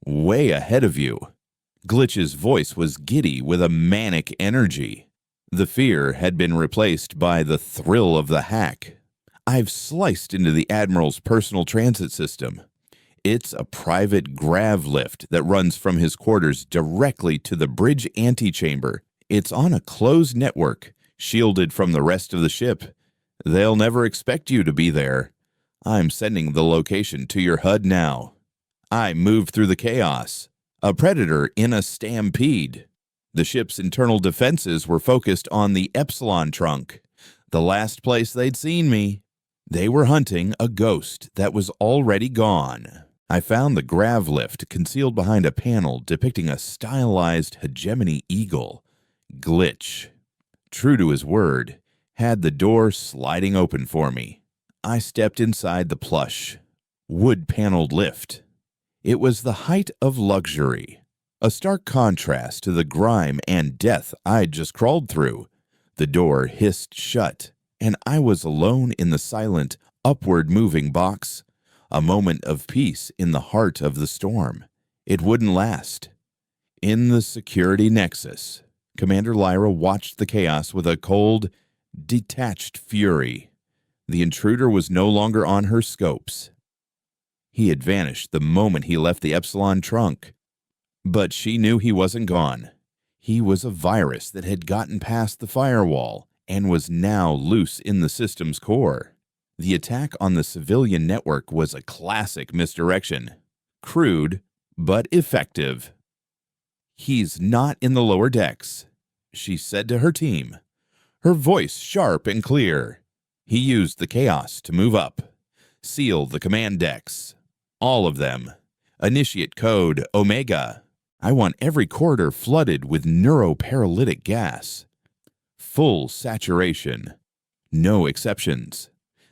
"Way ahead of you." Glitch's voice was giddy with a manic energy. The fear had been replaced by the thrill of the hack. "I've sliced into the Admiral's personal transit system. It's a private grav lift that runs from his quarters directly to the bridge antechamber. It's on a closed network, shielded from the rest of the ship. They'll never expect you to be there. I'm sending the location to your HUD now." I moved through the chaos, a predator in a stampede. The ship's internal defenses were focused on the Epsilon trunk, the last place they'd seen me. They were hunting a ghost that was already gone. I found the grav lift concealed behind a panel depicting a stylized hegemony eagle. Glitch, true to his word, had the door sliding open for me. I stepped inside the plush, wood-paneled lift. It was the height of luxury, a stark contrast to the grime and death I'd just crawled through. The door hissed shut, and I was alone in the silent, upward-moving box, a moment of peace in the heart of the storm. It wouldn't last. In the security nexus, Commander Lyra watched the chaos with a cold, detached fury. The intruder was no longer on her scopes. He had vanished the moment he left the Epsilon trunk. But she knew he wasn't gone. He was a virus that had gotten past the firewall and was now loose in the system's core. The attack on the civilian network was a classic misdirection. Crude, but effective. "He's not in the lower decks," she said to her team, her voice sharp and clear. He used the chaos to move up. "Seal the command decks. All of them. Initiate code Omega. I want every corridor flooded with neuroparalytic gas. Full saturation. No exceptions."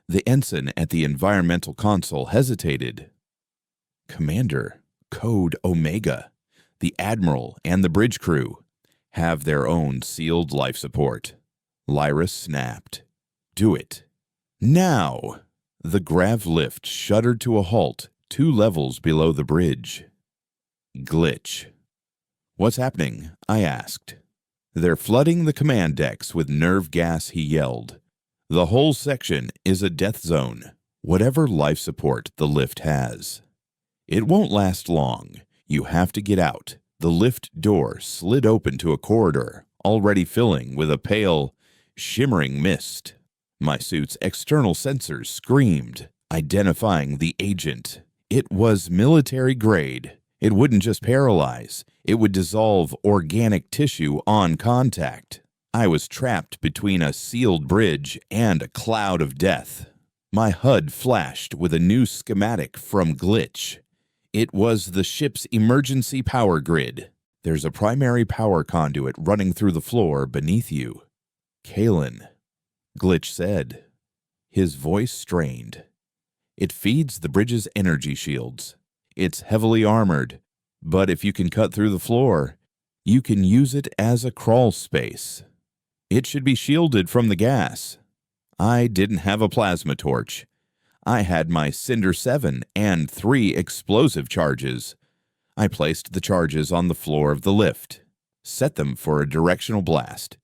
The ensign at the environmental console hesitated. "Commander, code Omega. The Admiral and the bridge crew have their own sealed life support." Lyra snapped. "Do it. Now!" The grav lift shuddered to a halt 2 levels below the bridge. Glitch. "What's happening?" I asked. "They're flooding the command decks with nerve gas," he yelled. "The whole section is a death zone, whatever life support the lift has. It won't last long. You have to get out." The lift door slid open to a corridor, already filling with a pale, shimmering mist. My suit's external sensors screamed, identifying the agent. It was military grade. It wouldn't just paralyze. It would dissolve organic tissue on contact. I was trapped between a sealed bridge and a cloud of death. My HUD flashed with a new schematic from Glitch. It was the ship's emergency power grid. "There's a primary power conduit running through the floor beneath you." "Kalen," Glitch said. His voice strained. It feeds the bridge's energy shields. It's heavily armored, but if you can cut through the floor, you can use it as a crawl space. It should be shielded from the gas. I didn't have a plasma torch. I had my Cinder 7 and 3 explosive charges. I placed the charges on the floor of the lift, set them for a directional blast,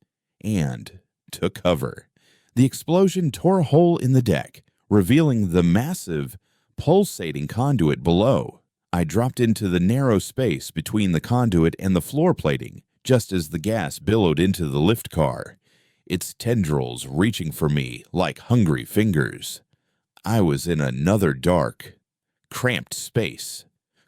and took cover. The explosion tore a hole in the deck, revealing the massive, pulsating conduit below. I dropped into the narrow space between the conduit and the floor plating just as the gas billowed into the lift car, its tendrils reaching for me like hungry fingers. I was in another dark, cramped space,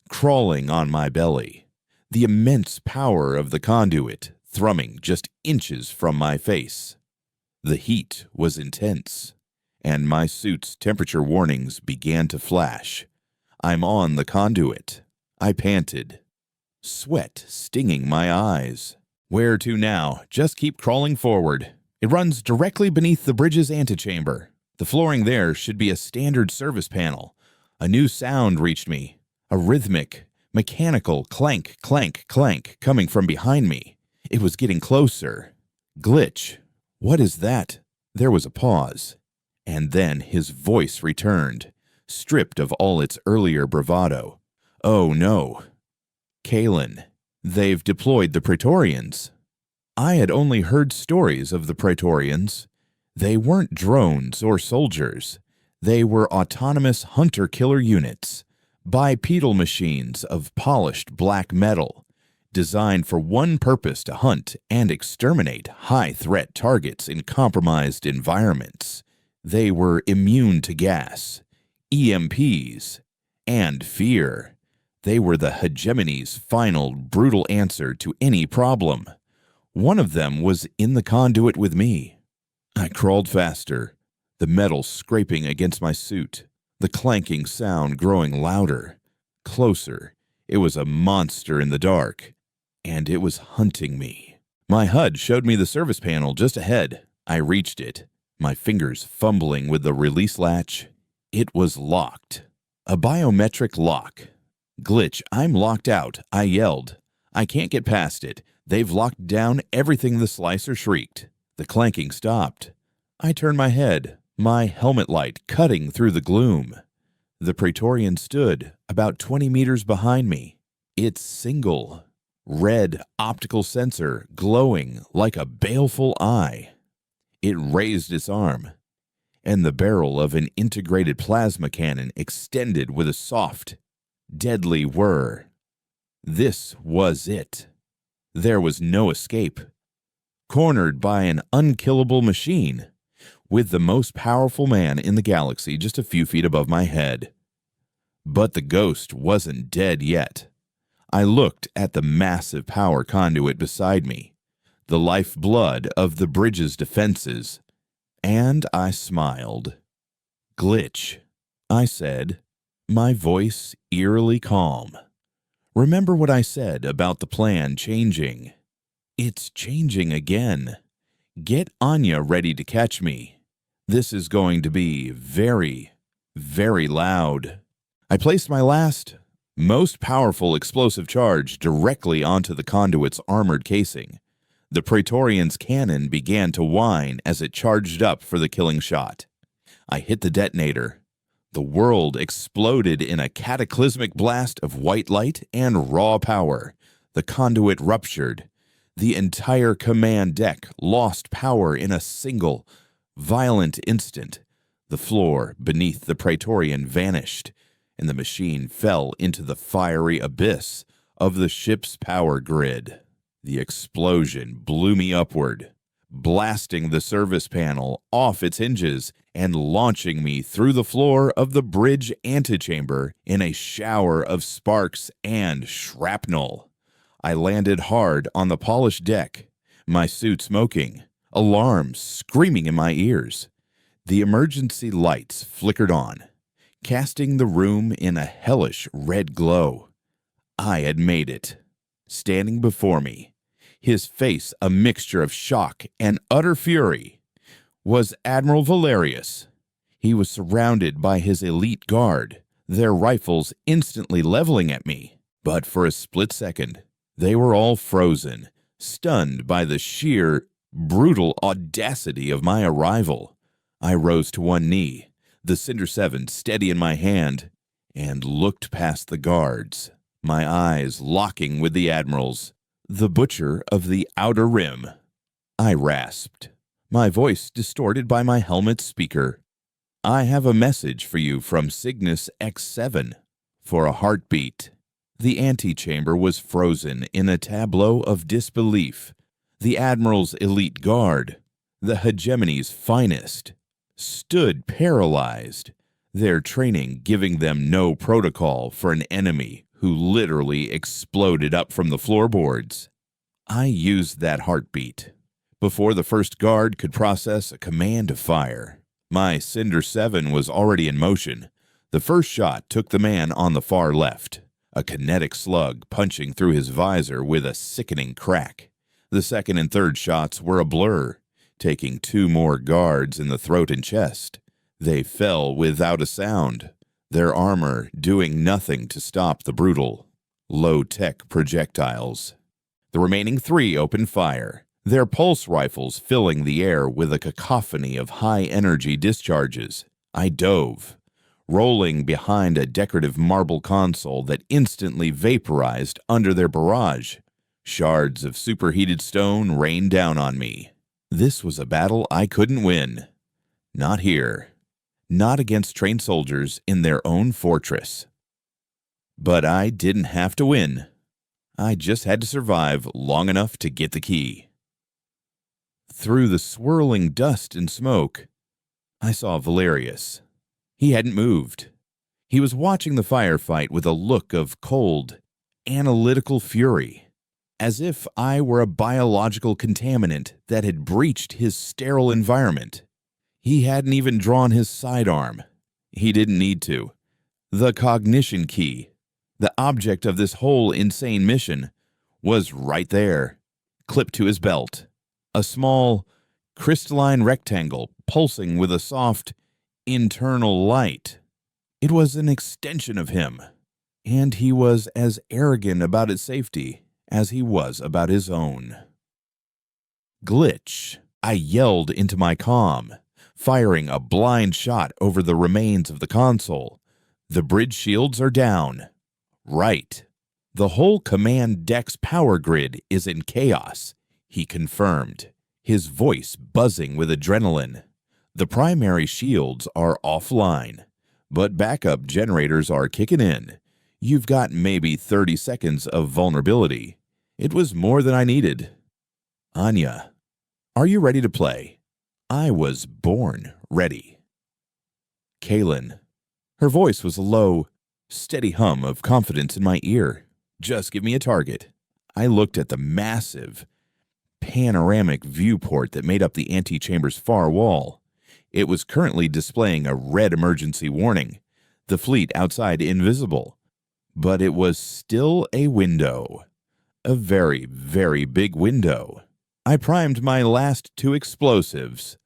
crawling on my belly, the immense power of the conduit thrumming just inches from my face. The heat was intense, and my suit's temperature warnings began to flash. I'm on the conduit. I panted, sweat stinging my eyes. Where to now? Just keep crawling forward. It runs directly beneath the bridge's antechamber. The flooring there should be a standard service panel. A new sound reached me, a rhythmic, mechanical clank, clank, clank coming from behind me. It was getting closer. Glitch. What is that? There was a pause, and then his voice returned, stripped of all its earlier bravado. Oh no. Kalen, they've deployed the Praetorians. I had only heard stories of the Praetorians. They weren't drones or soldiers. They were autonomous hunter-killer units, bipedal machines of polished black metal, designed for one purpose: to hunt and exterminate high-threat targets in compromised environments. They were immune to gas, EMPs, and fear. They were the hegemony's final, brutal answer to any problem. One of them was in the conduit with me. I crawled faster, the metal scraping against my suit, the clanking sound growing louder, closer. It was a monster in the dark, and it was hunting me. My HUD showed me the service panel just ahead. I reached it, my fingers fumbling with the release latch. It was locked. A biometric lock. Glitch, I'm locked out, I yelled. I can't get past it. They've locked down everything, the slicer shrieked. The clanking stopped. I turned my head, my helmet light cutting through the gloom. The Praetorian stood about 20 meters behind me, its single, red optical sensor glowing like a baleful eye. It raised its arm, and the barrel of an integrated plasma cannon extended with a soft, deadly whir. This was it. There was no escape. Cornered by an unkillable machine, with the most powerful man in the galaxy just a few feet above my head. But the ghost wasn't dead yet. I looked at the massive power conduit beside me, the lifeblood of the bridge's defenses, and I smiled. Glitch, I said, my voice eerily calm. Remember what I said about the plan changing? It's changing again. Get Anya ready to catch me. This is going to be very, very loud. I placed my last, most powerful explosive charge directly onto the conduit's armored casing. The Praetorian's cannon began to whine as it charged up for the killing shot. I hit the detonator. The world exploded in a cataclysmic blast of white light and raw power. The conduit ruptured. The entire command deck lost power in a single, violent instant. The floor beneath the Praetorian vanished, and the machine fell into the fiery abyss of the ship's power grid. The explosion blew me upward, blasting the service panel off its hinges and launching me through the floor of the bridge antechamber in a shower of sparks and shrapnel. I landed hard on the polished deck, my suit smoking, alarms screaming in my ears. The emergency lights flickered on, casting the room in a hellish red glow. I had made it. Standing before me, his face a mixture of shock and utter fury, was Admiral Valerius. He was surrounded by his elite guard, their rifles instantly leveling at me. But for a split second, they were all frozen, stunned by the sheer, brutal audacity of my arrival. I rose to one knee, the Cinder 7 steady in my hand, and looked past the guards, my eyes locking with the Admiral's, the Butcher of the Outer Rim. I rasped, my voice distorted by my helmet speaker. "I have a message for you from Cygnus X7. For a heartbeat." The antechamber was frozen in a tableau of disbelief. The Admiral's elite guard, the hegemony's finest, stood paralyzed, their training giving them no protocol for an enemy who literally exploded up from the floorboards. I used that heartbeat. Before the first guard could process a command to fire, my Cinder 7 was already in motion. The first shot took the man on the far left, a kinetic slug punching through his visor with a sickening crack. The second and third shots were a blur, taking 2 more guards in the throat and chest. They fell without a sound, their armor doing nothing to stop the brutal, low-tech projectiles. The remaining 3 opened fire, their pulse rifles filling the air with a cacophony of high-energy discharges. I dove, rolling behind a decorative marble console that instantly vaporized under their barrage. Shards of superheated stone rained down on me. This was a battle I couldn't win. Not here. Not against trained soldiers in their own fortress. But I didn't have to win. I just had to survive long enough to get the key. Through the swirling dust and smoke, I saw Valerius. He hadn't moved. He was watching the firefight with a look of cold, analytical fury, as if I were a biological contaminant that had breached his sterile environment. He hadn't even drawn his sidearm. He didn't need to. The cognition key, the object of this whole insane mission, was right there, clipped to his belt. A small, crystalline rectangle pulsing with a soft, internal light. It was an extension of him, and he was as arrogant about its safety as he was about his own. Glitch, I yelled into my comm, firing a blind shot over the remains of the console. The bridge shields are down. Right. The whole command deck's power grid is in chaos, he confirmed, his voice buzzing with adrenaline. The primary shields are offline, but backup generators are kicking in. You've got maybe 30 seconds of vulnerability. It was more than I needed. Anya, are you ready to play? I was born ready. Kaylin. Her voice was a low, steady hum of confidence in my ear. Just give me a target. I looked at the massive, panoramic viewport that made up the antechamber's far wall. It was currently displaying a red emergency warning, the fleet outside invisible. But it was still a window. A very, very big window. I primed my last 2 explosives.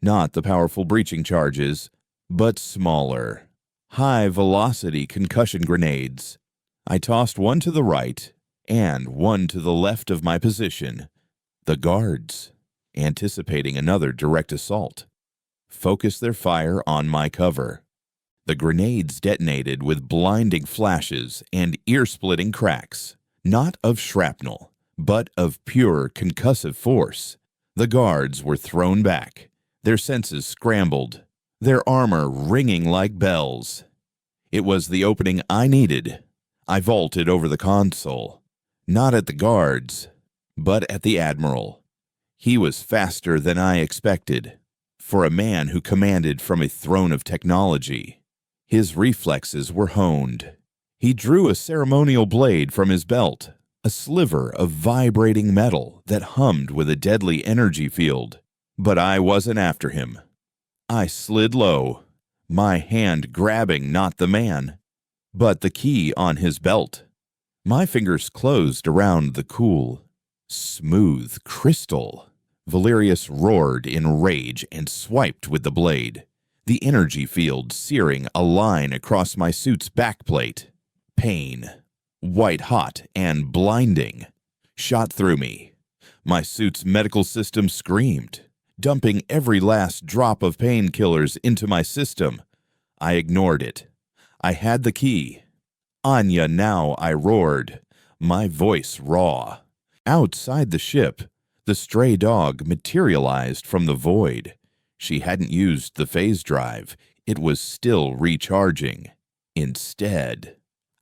Not the powerful breaching charges, but smaller, high-velocity concussion grenades. I tossed one to the right and one to the left of my position. The guards, anticipating another direct assault, focused their fire on my cover. The grenades detonated with blinding flashes and ear-splitting cracks, not of shrapnel, but of pure concussive force. The guards were thrown back, their senses scrambled, their armor ringing like bells. It was the opening I needed. I vaulted over the console, not at the guards, but at the Admiral. He was faster than I expected, for a man who commanded from a throne of technology. His reflexes were honed. He drew a ceremonial blade from his belt, a sliver of vibrating metal that hummed with a deadly energy field. But I wasn't after him. I slid low, my hand grabbing not the man, but the key on his belt. My fingers closed around the cool, smooth crystal. Valerius roared in rage and swiped with the blade. the energy field searing a line across my suit's backplate. Pain, white-hot and blinding, shot through me. My suit's medical system screamed, dumping every last drop of painkillers into my system. I ignored it. I had the key. Anya now, I roared, my voice raw. Outside the ship, the stray dog materialized from the void. She hadn't used the phase drive. It was still recharging. Instead,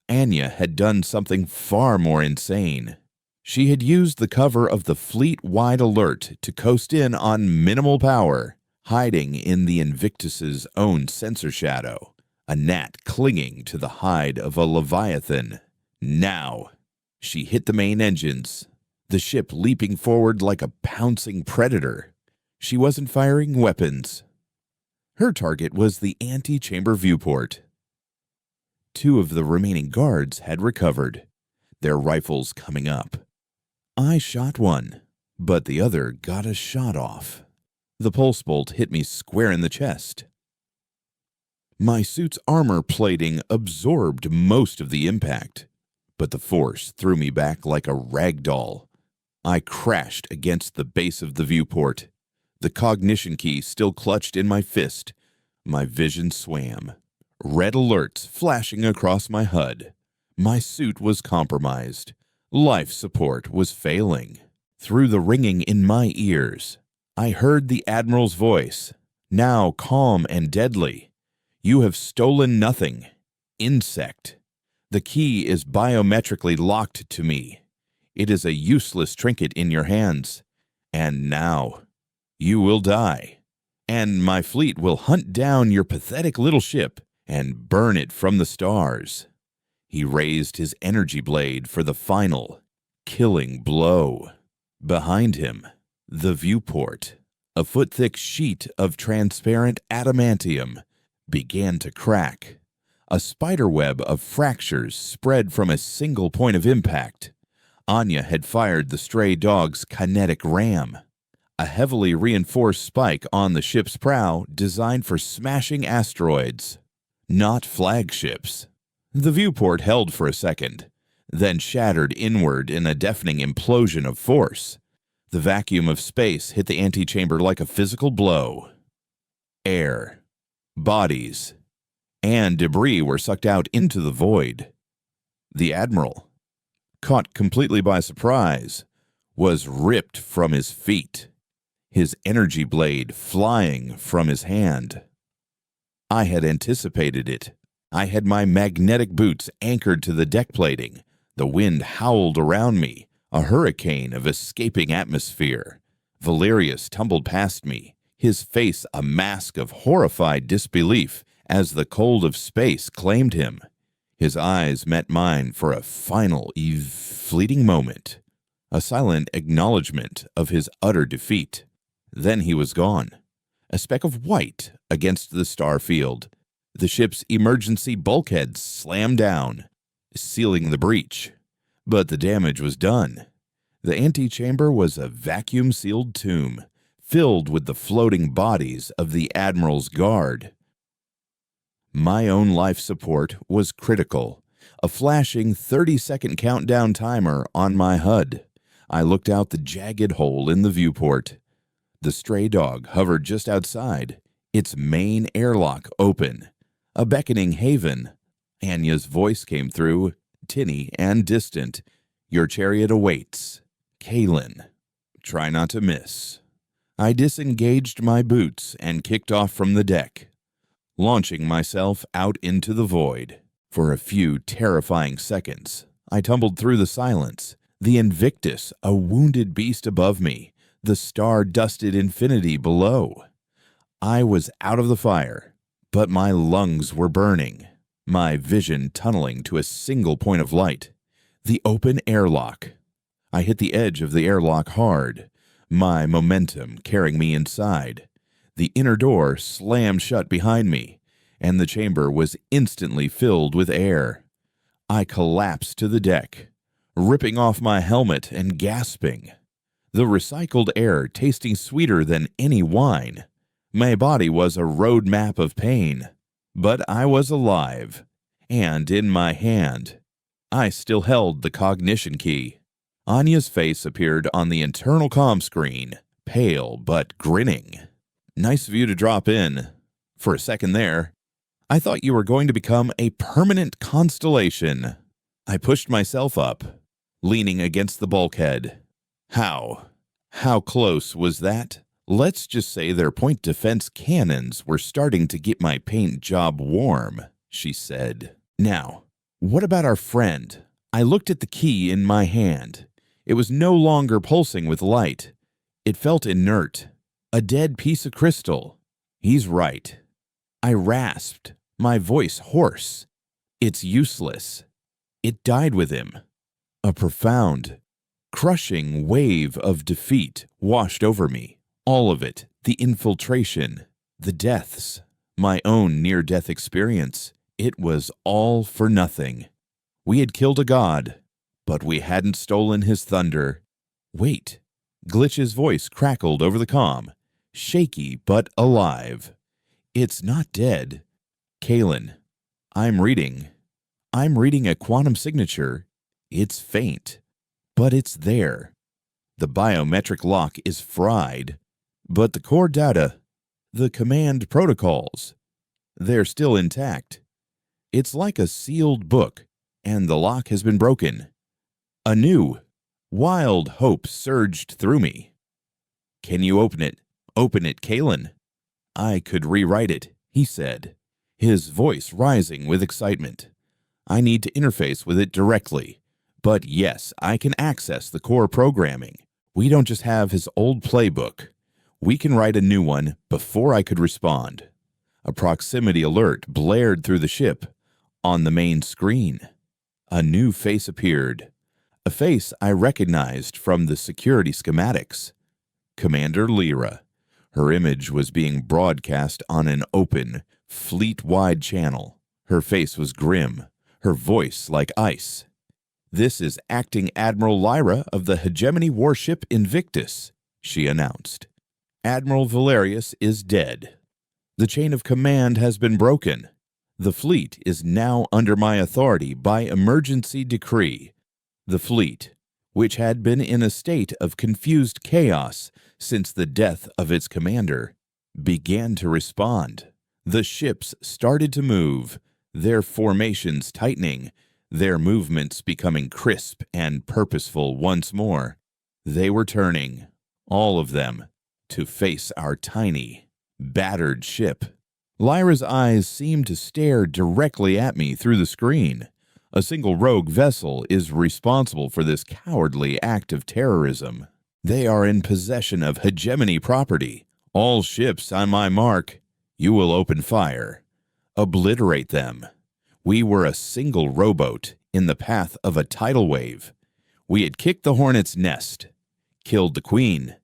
Anya had done something far more insane. She had used the cover of the fleet-wide alert to coast in on minimal power, hiding in the Invictus's own sensor shadow, a gnat clinging to the hide of a leviathan. Now, she hit the main engines, the ship leaping forward like a pouncing predator. She wasn't firing weapons. Her target was the ante-chamber viewport. 2 of the remaining guards had recovered, their rifles coming up. I shot one, but the other got a shot off. The pulse bolt hit me square in the chest. My suit's armor plating absorbed most of the impact, but the force threw me back like a rag doll. I crashed against the base of the viewport, the cognition key still clutched in my fist. My vision swam, red alerts flashing across my HUD. My suit was compromised. Life support was failing. Through the ringing in my ears, I heard the Admiral's voice, now calm and deadly. You have stolen nothing. Insect. The key is biometrically locked to me. It is a useless trinket in your hands. And now, you will die. And my fleet will hunt down your pathetic little ship and burn it from the stars. He raised his energy blade for the final, killing blow. Behind him, the viewport, a foot-thick sheet of transparent adamantium, began to crack. A spiderweb of fractures spread from a single point of impact. Anya had fired the stray dog's kinetic ram, a heavily reinforced spike on the ship's prow designed for smashing asteroids, not flagships. The viewport held for a second, then shattered inward in a deafening implosion of force. The vacuum of space hit the antechamber like a physical blow. Air, bodies, and debris were sucked out into the void. The Admiral, caught completely by surprise, was ripped from his feet, his energy blade flying from his hand. I had anticipated it. I had my magnetic boots anchored to the deck plating. The wind howled around me, a hurricane of escaping atmosphere. Valerius tumbled past me, his face a mask of horrified disbelief as the cold of space claimed him. His eyes met mine for a final, fleeting moment, a silent acknowledgement of his utter defeat. Then he was gone, a speck of white against the star field. The ship's emergency bulkheads slammed down, sealing the breach. But the damage was done. The antechamber was a vacuum-sealed tomb, filled with the floating bodies of the Admiral's guard. My own life support was critical, a flashing 30-second countdown timer on my HUD. I looked out the jagged hole in the viewport. The stray dog hovered just outside, its main airlock open, a beckoning haven. Anya's voice came through, tinny and distant. Your chariot awaits. Kalen. Try not to miss. I disengaged my boots and kicked off from the deck, launching myself out into the void. For a few terrifying seconds, I tumbled through the silence, the Invictus a wounded beast above me, the star-dusted infinity below. I was out of the fire, but my lungs were burning, my vision tunneling to a single point of light, the open airlock. I hit the edge of the airlock hard, my momentum carrying me inside. The inner door slammed shut behind me, and the chamber was instantly filled with air. I collapsed to the deck, ripping off my helmet and gasping, the recycled air tasting sweeter than any wine. My body was a road map of pain, but I was alive, and in my hand, I still held the cognition key. Anya's face appeared on the internal comm screen, pale but grinning. Nice of you to drop in. For a second there, I thought you were going to become a permanent constellation. I pushed myself up, leaning against the bulkhead. How close was that? Let's just say their point defense cannons were starting to get my paint job warm, she said. Now, what about our friend? I looked at the key in my hand. It was no longer pulsing with light. It felt inert, a dead piece of crystal. He's right. I rasped, my voice hoarse. It's useless. It died with him. A profound, crushing wave of defeat washed over me. All of it, the infiltration, the deaths, my own near-death experience. It was all for nothing. We had killed a god, but we hadn't stolen his thunder. Wait. Glitch's voice crackled over the comm, shaky but alive. It's not dead. Kalen, I'm reading a quantum signature. It's faint, but it's there. The biometric lock is fried, but the core data, the command protocols, they're still intact. It's like a sealed book, and the lock has been broken. A new, wild hope surged through me. Can you open it? Open it, Kalen. I could rewrite it, he said, his voice rising with excitement. I need to interface with it directly. But yes, I can access the core programming. We don't just have his old playbook. We can write a new one before I could respond. A proximity alert blared through the ship. On the main screen, a new face appeared. A face I recognized from the security schematics. Commander Lyra. Her image was being broadcast on an open, fleet-wide channel. Her face was grim, her voice like ice. This is Acting Admiral Lyra of the hegemony warship Invictus, she announced. Admiral Valerius is dead. The chain of command has been broken. The fleet is now under my authority by emergency decree. The fleet, which had been in a state of confused chaos since the death of its commander, began to respond. The ships started to move, their formations tightening, their movements becoming crisp and purposeful once more. They were turning, all of them, to face our tiny, battered ship. Lyra's eyes seemed to stare directly at me through the screen. A single rogue vessel is responsible for this cowardly act of terrorism. They are in possession of hegemony property. All ships on my mark. You will open fire. Obliterate them. We were a single rowboat in the path of a tidal wave. We had kicked the hornet's nest, killed the queen,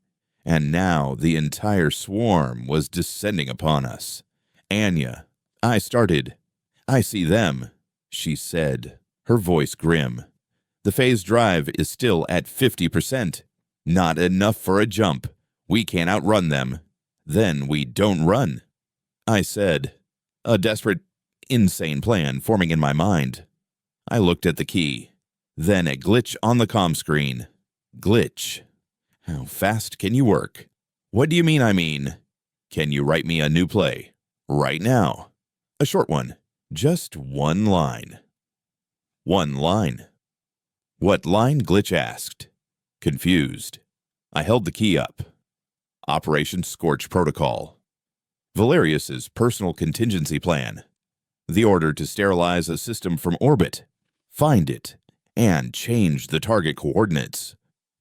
and now the entire swarm was descending upon us. Anya, I see them, she said, her voice grim. The phase drive is still at 50%. Not enough for a jump. We can't outrun them. Then we don't run. I said, a desperate, insane plan forming in my mind. I looked at the key, then a glitch on the comm screen. Glitch. How fast can you work? What do you mean? Can you write me a new play? Right now. A short one. Just one line. One line. What line? Glitch asked. Confused. I held the key up. Operation Scorch Protocol. Valerius's personal contingency plan. The order to sterilize a system from orbit. Find it, and change the target coordinates.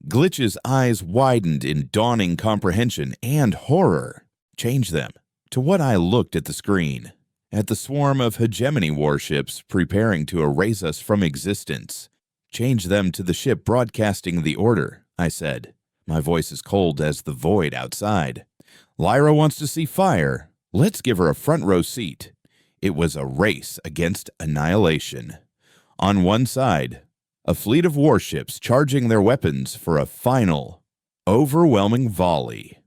Glitch's eyes widened in dawning comprehension and horror. Change them to what I looked at the screen. At the swarm of hegemony warships preparing to erase us from existence. Change them to the ship broadcasting the order, I said. My voice as cold as the void outside. Lyra wants to see fire. Let's give her a front row seat. It was a race against annihilation. On one side, a fleet of warships charging their weapons for a final, overwhelming volley.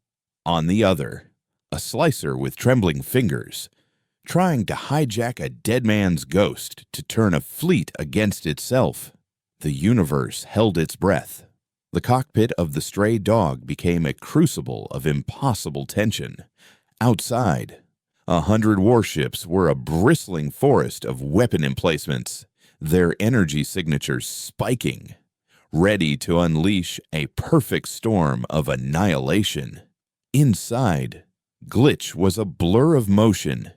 On the other, a slicer with trembling fingers, trying to hijack a dead man's ghost to turn a fleet against itself. The universe held its breath. The cockpit of the stray dog became a crucible of impossible tension. Outside, 100 warships were a bristling forest of weapon emplacements, their energy signatures spiking, ready to unleash a perfect storm of annihilation. Inside, Glitch was a blur of motion,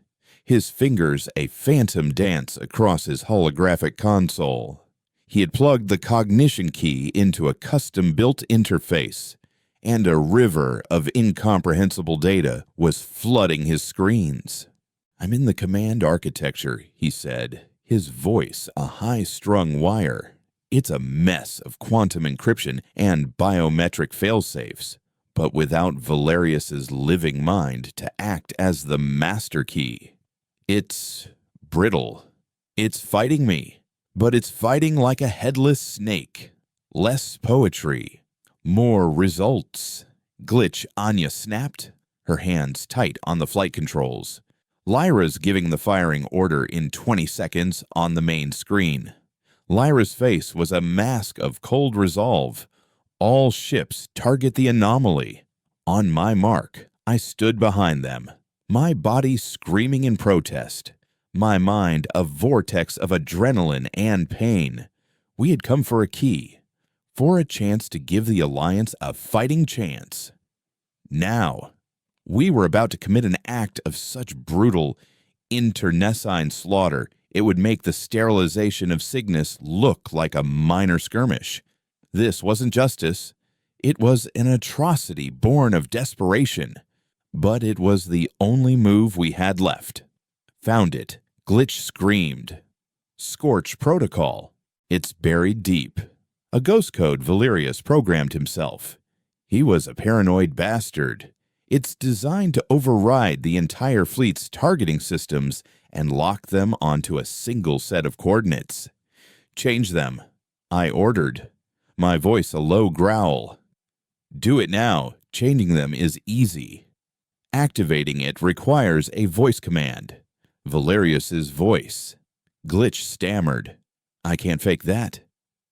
his fingers a phantom dance across his holographic console. He had plugged the cognition key into a custom-built interface, and a river of incomprehensible data was flooding his screens. "I'm in the command architecture," he said, his voice a high-strung wire. "It's a mess of quantum encryption and biometric failsafes, but without Valerius's living mind to act as the master key. It's brittle. It's fighting me. But it's fighting like a headless snake. Less poetry, more results." Glitch Anya snapped, her hands tight on the flight controls. Lyra's giving the firing order in 20 seconds on the main screen. Lyra's face was a mask of cold resolve. "All ships target the anomaly." On my mark, I stood behind them, my body screaming in protest. My mind a vortex of adrenaline and pain. We had come for a key, for a chance to give the Alliance a fighting chance. Now, we were about to commit an act of such brutal, internecine slaughter it would make the sterilization of Cygnus look like a minor skirmish. This wasn't justice. It was an atrocity born of desperation. But it was the only move we had left. "Found it," Glitch screamed. "Scorch Protocol. It's buried deep." A ghost code Valerius programmed himself. He was a paranoid bastard. It's designed to override the entire fleet's targeting systems and lock them onto a single set of coordinates. "Change them," I ordered, my voice a low growl. "Do it now. Changing them is easy. Activating it requires a voice command." Valerius's voice. Glitch stammered. "I can't fake that."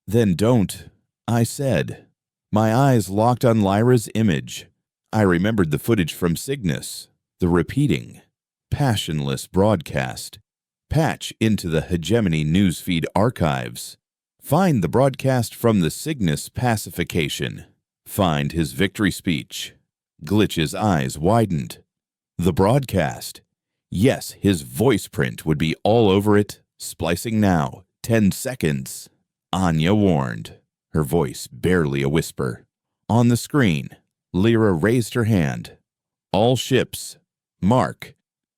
"Then don't," I said. My eyes locked on Lyra's image. I remembered the footage from Cygnus, the repeating, passionless broadcast. Patch into the Hegemony newsfeed archives. Find the broadcast from the Cygnus pacification. Find his victory speech. Glitch's eyes widened. The broadcast. Yes, his voice print would be all over it. Splicing now. 10 seconds. Anya warned, her voice barely a whisper. On the screen, Lyra raised her hand. "All ships. Mark."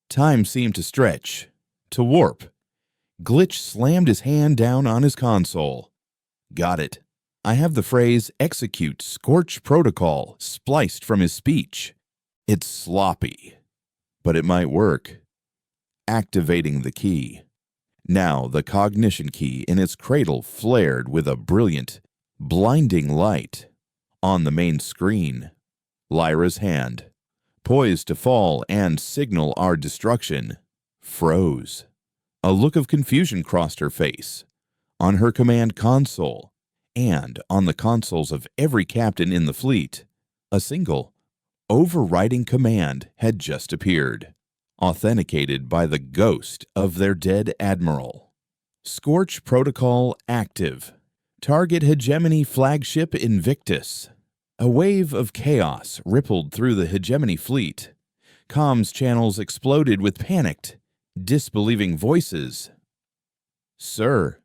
Time seemed to stretch, to warp. Glitch slammed his hand down on his console. "Got it. I have the phrase execute Scorch Protocol spliced from his speech. It's sloppy, but it might work." Activating the key. Now the cognition key in its cradle flared with a brilliant, blinding light. On the main screen, Lyra's hand, poised to fall and signal our destruction, froze. A look of confusion crossed her face. On her command console, and on the consoles of every captain in the fleet, a single, overriding command had just appeared, authenticated by the ghost of their dead admiral. Scorch Protocol active. Target Hegemony flagship Invictus. A wave of chaos rippled through the Hegemony fleet. Comms channels exploded with panicked, disbelieving voices. "Sir,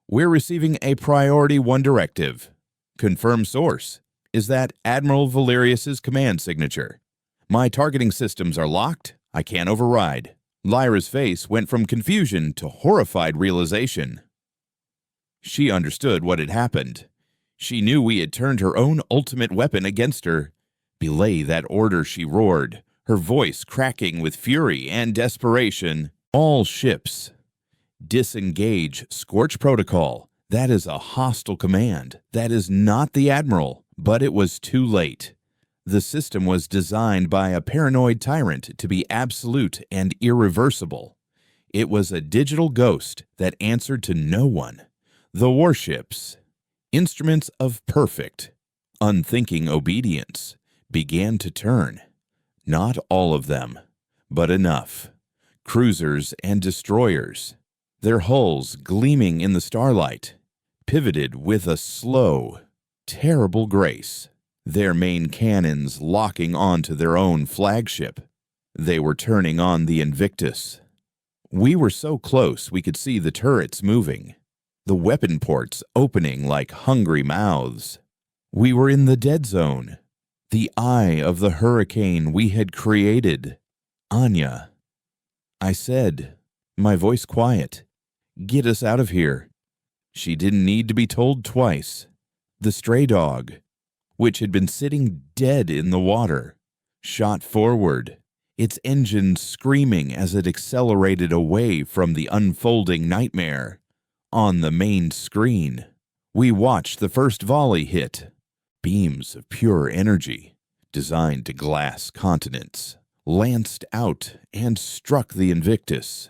we're receiving a Priority 1 directive. Confirm source. Is that Admiral Valerius's command signature? My targeting systems are locked. I can't override." Lyra's face went from confusion to horrified realization. She understood what had happened. She knew we had turned her own ultimate weapon against her. "Belay that order," she roared, her voice cracking with fury and desperation. "All ships. Disengage Scorch Protocol. That is a hostile command. That is not the Admiral." But it was too late. The system was designed by a paranoid tyrant to be absolute and irreversible. It was a digital ghost that answered to no one. The warships, instruments of perfect, unthinking obedience, began to turn. Not all of them, but enough. Cruisers and destroyers, their hulls gleaming in the starlight, pivoted with a slow, terrible grace, their main cannons locking onto their own flagship. They were turning on the Invictus. We were so close we could see the turrets moving, the weapon ports opening like hungry mouths. We were in the dead zone, the eye of the hurricane we had created. Anya, I said, my voice quiet, get us out of here. She didn't need to be told twice. The stray dog, which had been sitting dead in the water, shot forward, its engine screaming as it accelerated away from the unfolding nightmare. On the main screen, we watched the first volley hit. Beams of pure energy, designed to glass continents, lanced out and struck the Invictus.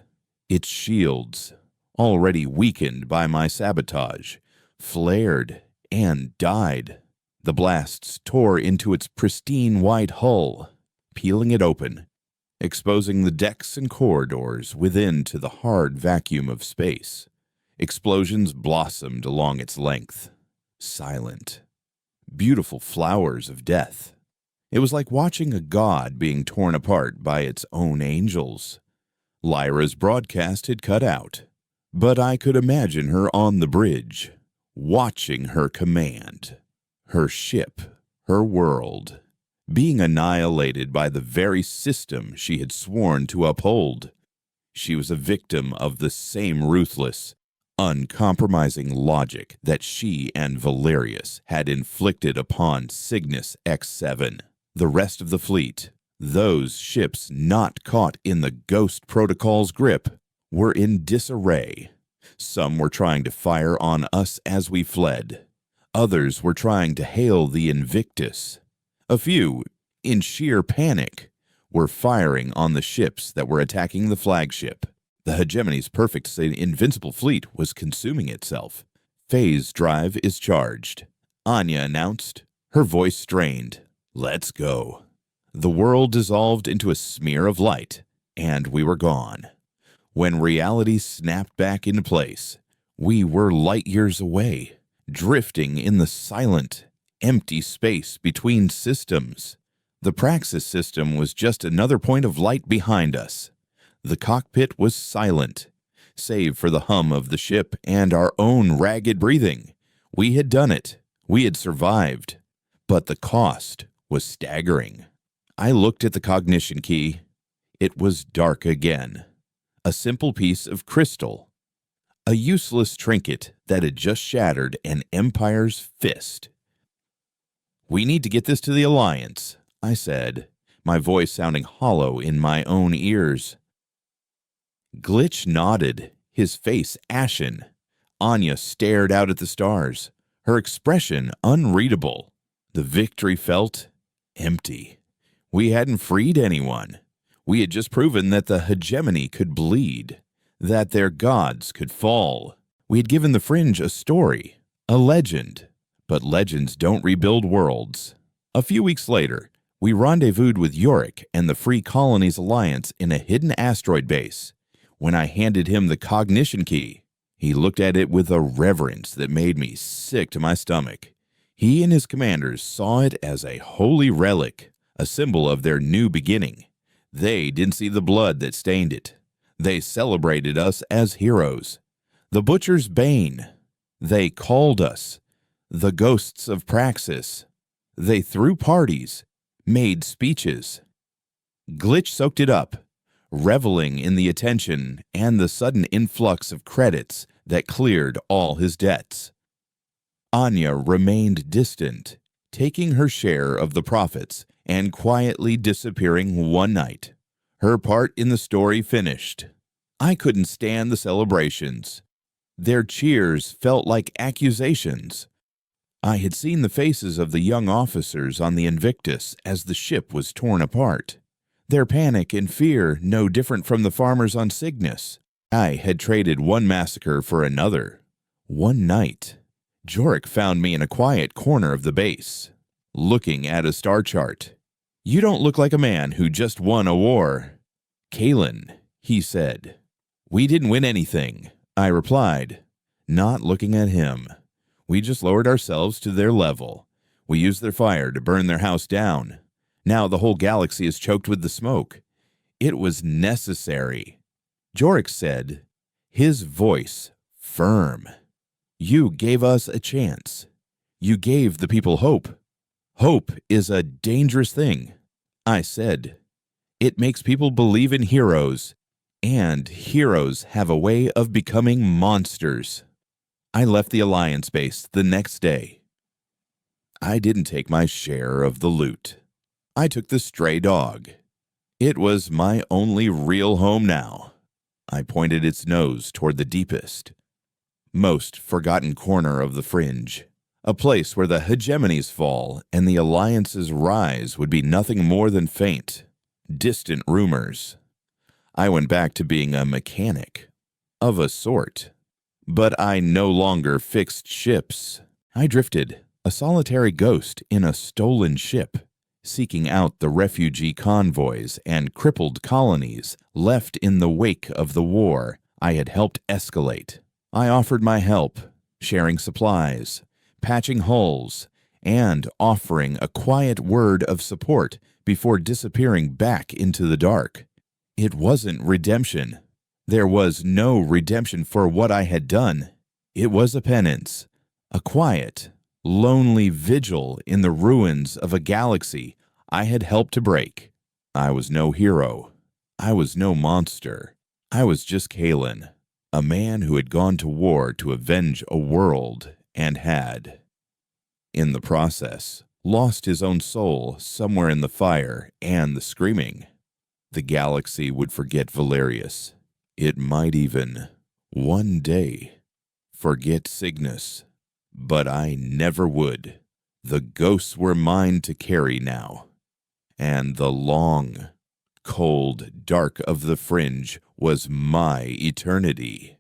Its shields, already weakened by my sabotage, flared and died. The blasts tore into its pristine white hull, peeling it open, exposing the decks and corridors within to the hard vacuum of space. Explosions blossomed along its length, silent, beautiful flowers of death. It was like watching a god being torn apart by its own angels. Lyra's broadcast had cut out, but I could imagine her on the bridge, watching her command, her ship, her world, being annihilated by the very system she had sworn to uphold. She was a victim of the same ruthless, uncompromising logic that she and Valerius had inflicted upon Cygnus X7. The rest of the fleet, those ships not caught in the Ghost Protocol's grip, were in disarray. Some were trying to fire on us as we fled. Others were trying to hail the Invictus. A few, in sheer panic, were firing on the ships that were attacking the flagship. The hegemony's perfect invincible fleet was consuming itself. Phase drive is charged, Anya announced, her voice strained. Let's go. The world dissolved into a smear of light, and we were gone. When reality snapped back into place, we were light years away, drifting in the silent, empty space between systems. The Praxis system was just another point of light behind us. The cockpit was silent, save for the hum of the ship and our own ragged breathing. We had done it. We had survived. But the cost was staggering. I looked at the cognition key. It was dark again. A simple piece of crystal. A useless trinket that had just shattered an empire's fist. We need to get this to the Alliance, I said, my voice sounding hollow in my own ears. Glitch nodded, his face ashen. Anya stared out at the stars, her expression unreadable. The victory felt empty. We hadn't freed anyone. We had just proven that the hegemony could bleed, that their gods could fall. We had given the Fringe a story, a legend. But legends don't rebuild worlds. A few weeks later, we rendezvoused with Yorick and the Free Colonies Alliance in a hidden asteroid base. When I handed him the cognition key, he looked at it with a reverence that made me sick to my stomach. He and his commanders saw it as a holy relic, a symbol of their new beginning. They didn't see the blood that stained it. They celebrated us as heroes. The Butcher's Bane. They called us the Ghosts of Praxis. They threw parties, made speeches. Glitch soaked it up, reveling in the attention and the sudden influx of credits that cleared all his debts. Anya remained distant, taking her share of the profits and quietly disappearing one night. Her part in the story finished. I couldn't stand the celebrations. Their cheers felt like accusations. I had seen the faces of the young officers on the Invictus as the ship was torn apart. Their panic and fear no different from the farmers on Cygnus. I had traded one massacre for another. One night, Jorik found me in a quiet corner of the base, looking at a star chart. "You don't look like a man who just won a war." "Kalen," he said. "We didn't win anything," I replied, not looking at him. "We just lowered ourselves to their level. We used their fire to burn their house down. Now the whole galaxy is choked with the smoke. It was necessary." Jorik said, his voice firm. "You gave us a chance. You gave the people hope. Hope is a dangerous thing," I said. "It makes people believe in heroes, and heroes have a way of becoming monsters." I left the Alliance base the next day. I didn't take my share of the loot. I took the stray dog. It was my only real home now. I pointed its nose toward the deepest, most forgotten corner of the fringe, a place where the hegemonies fall and the Alliance's rise would be nothing more than faint, distant rumors. I went back to being a mechanic, of a sort. But I no longer fixed ships. I drifted, a solitary ghost in a stolen ship, seeking out the refugee convoys and crippled colonies left in the wake of the war I had helped escalate. I offered my help, sharing supplies, patching hulls, and offering a quiet word of support before disappearing back into the dark. It wasn't redemption. There was no redemption for what I had done. It was a penance, a quiet, lonely vigil in the ruins of a galaxy I had helped to break. I was no hero. I was no monster. I was just Kalen, a man who had gone to war to avenge a world and had, in the process, lost his own soul somewhere in the fire and the screaming. The galaxy would forget Valerius. It might even, one day, forget Cygnus. But I never would. The ghosts were mine to carry now. And the long, cold dark of the fringe was my eternity.